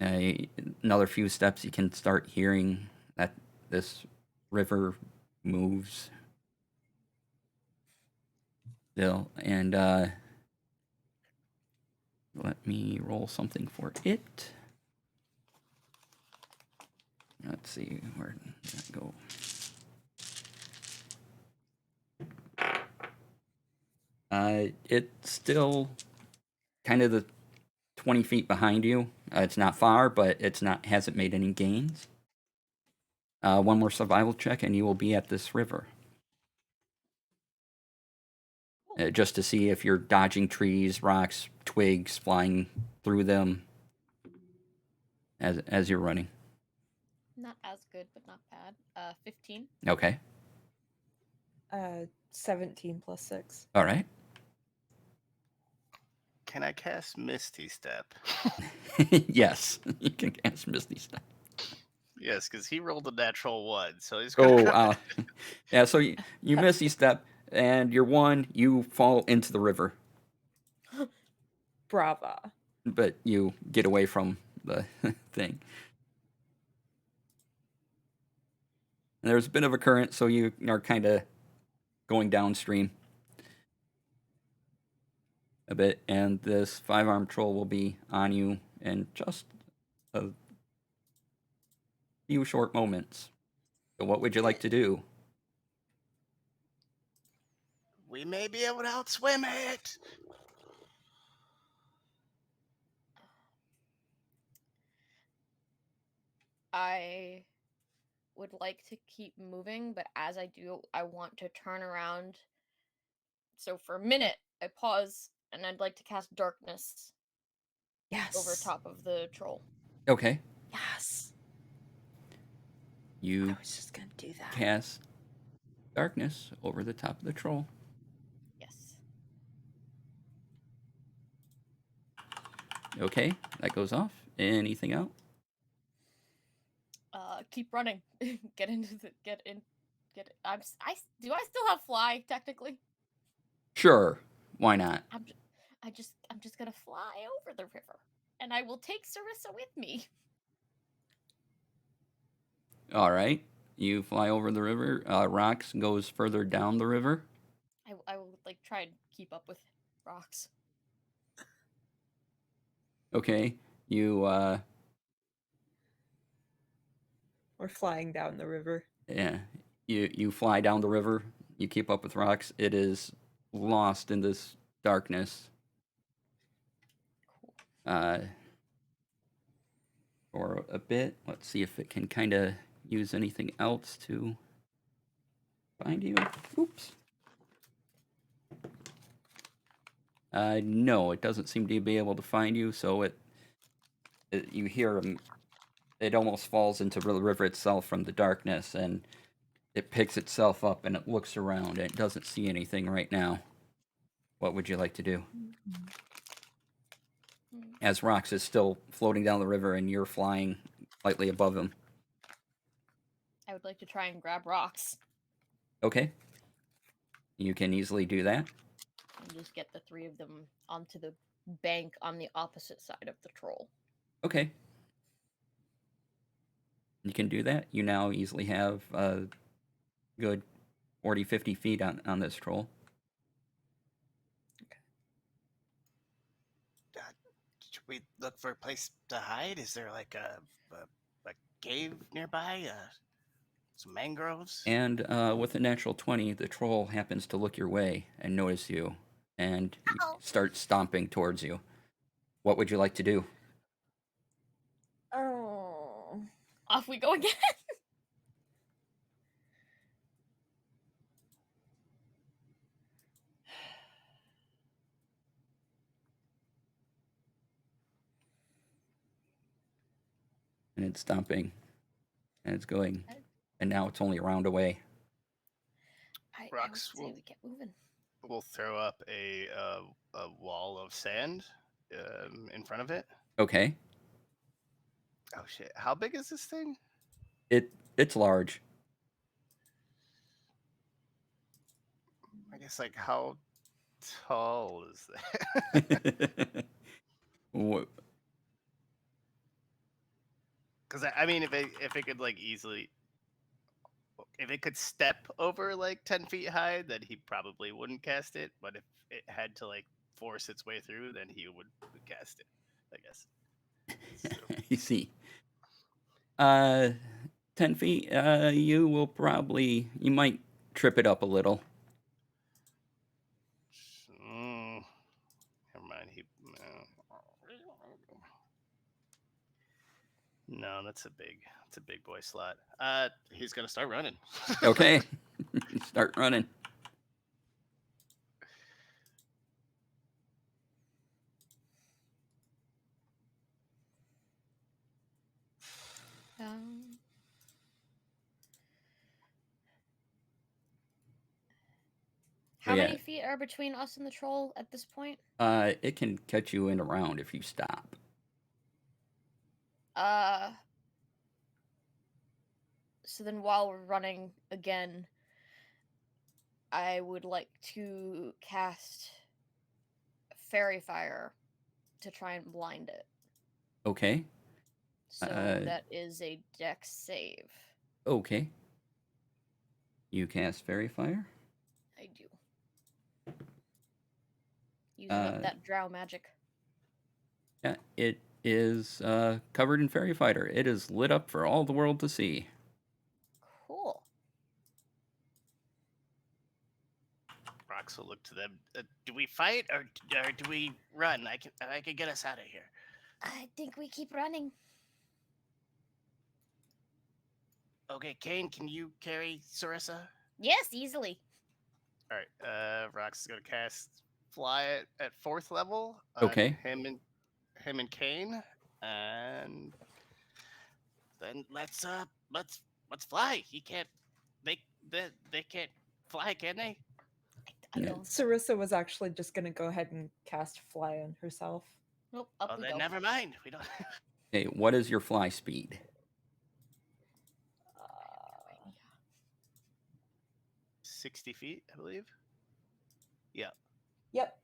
Another few steps, you can start hearing that this river moves still. And let me roll something for it. Let's see, where did that go? It's still kind of the 20 feet behind you. It's not far, but hasn't made any gains. One more survival check, and you will be at this river. Just to see if you're dodging trees, rocks, twigs, flying through them as you're running. Not as good, but not bad. 15. Okay. 17 plus 6. All right. Can I cast Misty Step? Yes, you can cast Misty Step. Yes, because he rolled a natural 1, so he's Oh, gonna. yeah. So you Misty Step, and you're 1. You fall into the river, Brava. but you get away from the thing. And there's a bit of a current, so you are kind of going downstream a bit, and this 5-armed troll will be on you in just a few short moments. So what would you like to do? We may be able to outswim it. I would like to keep moving, but as I do, I want to turn around. So for a minute, I pause, and I'd like to cast darkness Yes. over top of the troll. Okay, Yes. I you was just going to do that. cast darkness over the top of the troll. Yes. Okay, that goes off. Anything else? Keep running. Get into the get in. Get. Do I still have fly technically? Sure, why not? I'm just gonna fly over the river, and I will take Sarissa with me. All right, you fly over the river. Rocks goes further down the river. I will like try and keep up with rocks. Okay, you We're flying down the river. yeah, you fly down the river. You keep up with rocks. It is lost in this darkness. Cool. For a bit. Let's see if it can kind of use anything else to find you. Oops. No, it doesn't seem to be able to find you. So you hear it almost falls into the river itself from the darkness, and it picks itself up and it looks around. And it doesn't see anything right now. What would you like to do? As Rox is still floating down the river and you're flying slightly above him. I would like to try and grab rocks Okay. You can easily do that. and just get the 3 of them onto the bank on the opposite side of the troll. Okay. You can do that. You now easily have a good 40, 50 feet on this troll. Should we look for a place to hide? Is there like a cave nearby? Some mangroves? And with a natural 20, the troll happens to look your way and notice you and start stomping towards you. What would you like to do? Oh. Off we go again. And it's stomping. And it's going. And now it's only a round away. I would Rocks say will we get moving. we'll throw up a wall of sand in front of it. Okay. Oh shit! How big is this thing? It's large. I guess like how tall is that? Wha- Because I mean, if it could like easily, if it could step over like 10 feet high, then he probably wouldn't cast it. But if it had to like force its way through, then he would cast it. I guess. So, You see. 10 feet, you might trip it up a little. never mind. No, that's a big boy slot. He's gonna start running. Okay. Start running. Um, How yeah. many feet are between us and the troll at this point? It can catch you in a round if you stop. So then while we're running again, I would like to cast Fairy Fire to try and blind it. Okay. So Uh, that is a dex save. Okay. You cast Fairy Fire. I do. Using up Uh, that drow magic. Yeah, it is covered in Fairy Fire. It is lit up for all the world to see. Cool. Rox will look to them. Do we fight or do we run? I can get us out of here. I think we keep running. Okay, Kane, can you carry Sarissa? Yes, easily. All right. Rox is gonna cast Fly at 4th level on Okay. him and Kane, and then let's fly. He can't. They can't fly, can they? I Yeah. don't. Sarissa was actually just going to go ahead and cast Fly on herself. Nope, up Oh, we then go. never mind. We don't. Okay, what is your fly speed? Uh, 60 feet, I believe. Yeah. yep.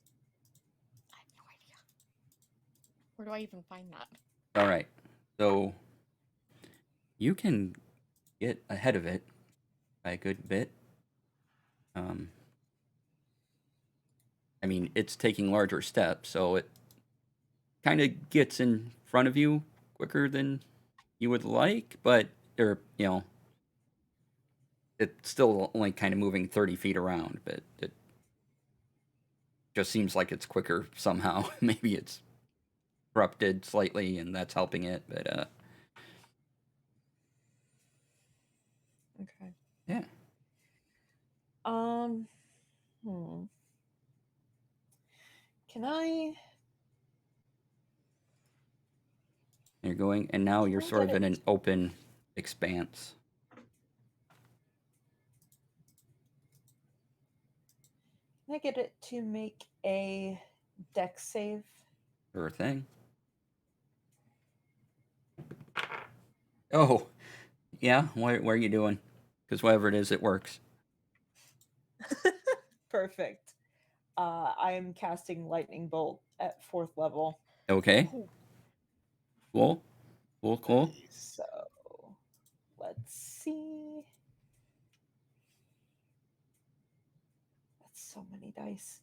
I have no idea. Where do I even find that? All right. So you can get ahead of it by a good bit. I mean, it's taking larger steps, so it kind of gets in front of you quicker than you would like, but it's still only kind of moving 30 feet around, but it just seems like it's quicker somehow. Maybe it's corrupted slightly and that's helping it, but Okay. yeah. Hmm. Can I? You're going, and now you're I sort get of in it? an open expanse. Can I get it to make a dex save? Sure thing. Oh, yeah. What are you doing? Because whatever it is, it works. Perfect. I am casting Lightning Bolt at 4th level. Okay. Oh, Cool. Cool. Nice. So let's see. That's so many dice.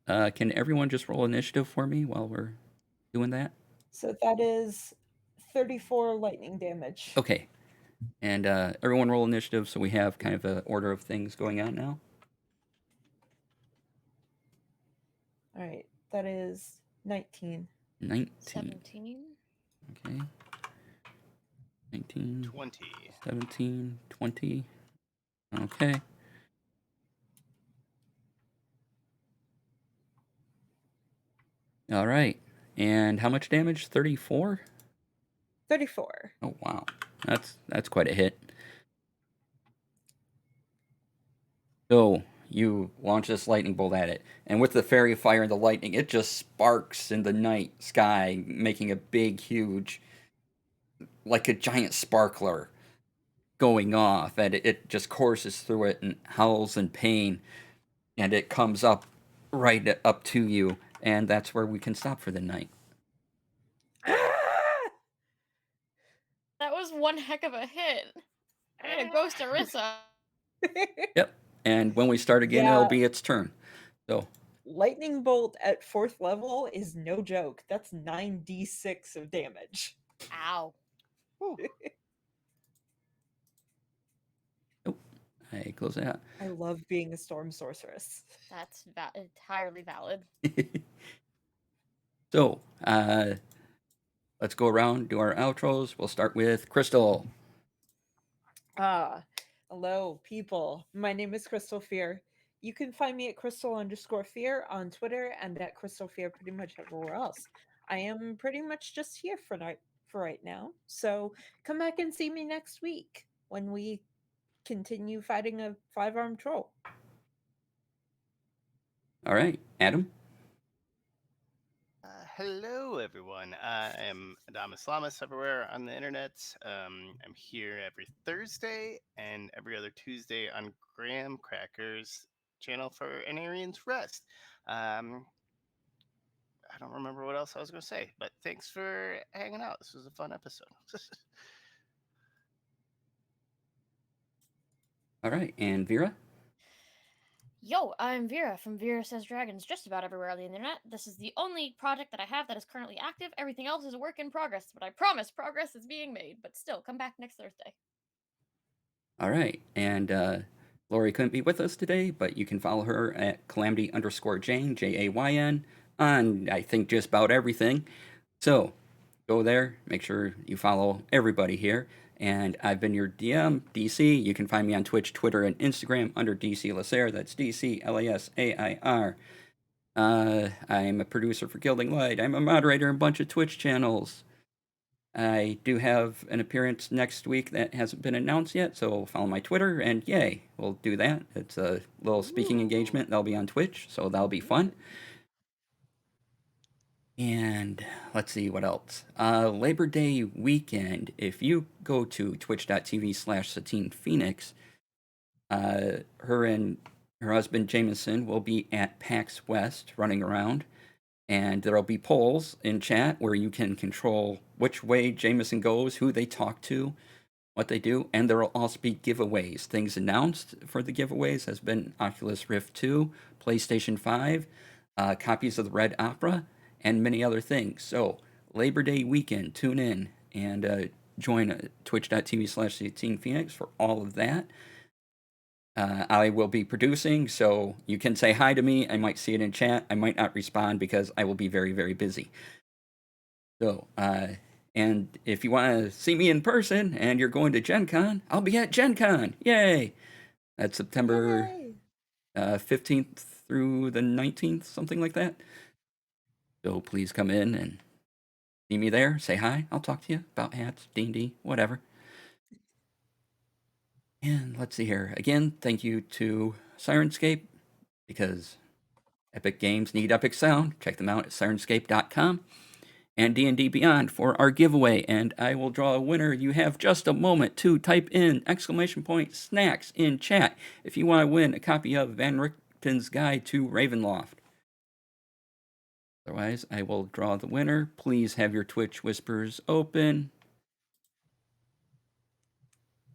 Can everyone just roll initiative for me while we're doing that? So that is 34 lightning damage. Okay. And everyone roll initiative so we have kind of an order of things going on now. All right. That is 19. 19. 17. Okay. 19, 20. 17, 20. Okay. All right. And how much damage? 34? 34. Oh, wow. That's quite a hit. So you launch this lightning bolt at it, and with the fairy fire and the lightning, it just sparks in the night sky, making a big, huge, like a giant sparkler going off, and it just courses through it and howls in pain, and it comes up right up to you, and that's where we can stop for the night. That was one heck of a hit. I'm gonna ghost Arissa. Yep. And when we start again, it'll Yeah. be its turn. So Lightning Bolt at 4th level is no joke. That's 9d6 of damage. Ow. I close that. I love being a storm sorceress. That's entirely valid. So, let's go around, do our outros. We'll start with Crystal. Hello, people. My name is Crystal Fear. You can find me at crystal_fear on Twitter and at Crystal Fear pretty much everywhere else. I am pretty much just here for right now. So come back and see me next week. when we continue fighting a 5-armed troll. All right, Adam. Hello, everyone. I am Adamus Lamas everywhere on the internet. I'm here every Thursday and every other Tuesday on Graham Cracker's channel for An Arian's Rest. I don't remember what else I was going to say, but thanks for hanging out. This was a fun episode. All right, and Vera. Yo, I'm Vera from Vera Says Dragons, just about everywhere on the internet. This is the only project that I have that is currently active. Everything else is a work in progress, but I promise progress is being made. But still, come back next Thursday. All right, and Lori couldn't be with us today, but you can follow her at calamity_Jane, Jayn, on I think just about everything. So go there, make sure you follow everybody here. And I've been your DM, DC. You can find me on Twitch, Twitter, and Instagram under DC Lasair. That's DCLASAIR. I'm a producer for Gilding Light. I'm a moderator in a bunch of Twitch channels. I do have an appearance next week that hasn't been announced yet, so follow my Twitter, and yay, we'll do that. It's a little speaking engagement that'll be on Twitch, so that'll be fun. And let's see what else. Labor Day weekend, if you go to twitch.tv/SatinePhoenix, her and her husband Jameson will be at PAX West running around. And there'll be polls in chat where you can control which way Jameson goes, who they talk to, what they do. And there will also be giveaways. Things announced for the giveaways has been Oculus Rift 2, PlayStation 5, copies of the Red Opera, and many other things. So Labor Day weekend, tune in and join twitch.tv/SatinePhoenix for all of that. I will be producing, so you can say hi to me. I might see it in chat. I might not respond because I will be very, very busy. So, and if you want to see me in person and you're going to Gen Con, I'll be at Gen Con. Yay! That's September 15th through the 19th, something like that. So please come in and see me there. Say hi. I'll talk to you about hats, D&D, whatever. And let's see here. Again, thank you to Sirenscape, because Epic Games need epic sound. Check them out at sirenscape.com. And D&D Beyond for our giveaway. And I will draw a winner. You have just a moment to type in !snacks in chat if you want to win a copy of Van Richten's Guide to Ravenloft. Otherwise, I will draw the winner. Please have your Twitch whispers open.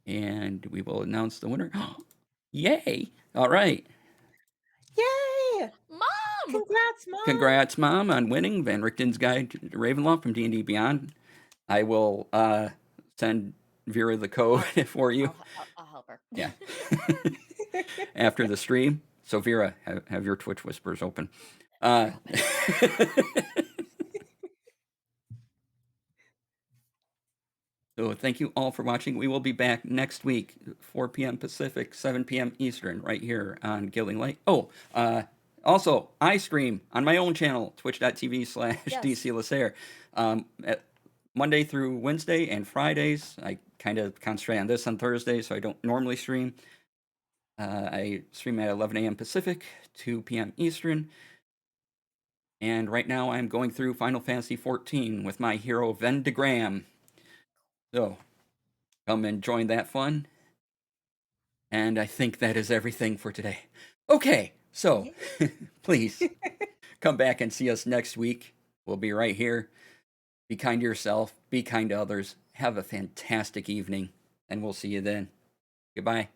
And we will announce the winner. Yay! All right. Yay! Mom! Congrats, Mom! Congrats, Mom, on winning Van Richten's Guide to Ravenloft from D&D Beyond. I will send Vera the code for you. I'll help her. Yeah. After the stream. So, Vera, have your Twitch whispers open. So thank you all for watching. We will be back next week, 4 p.m. Pacific, 7 p.m. Eastern, right here on Gilding Light. Oh, also, I stream on my own channel, twitch.tv/DCLasair. At Monday through Wednesday and Fridays. I kind of concentrate on this on Thursday, so I don't normally stream. I stream at 11 a.m. Pacific, 2 p.m. Eastern. And right now I'm going through Final Fantasy XIV with my hero Vendigram. So, come and join that fun. And I think that is everything for today. Okay, so please come back and see us next week. We'll be right here. Be kind to yourself. Be kind to others. Have a fantastic evening. And we'll see you then. Goodbye.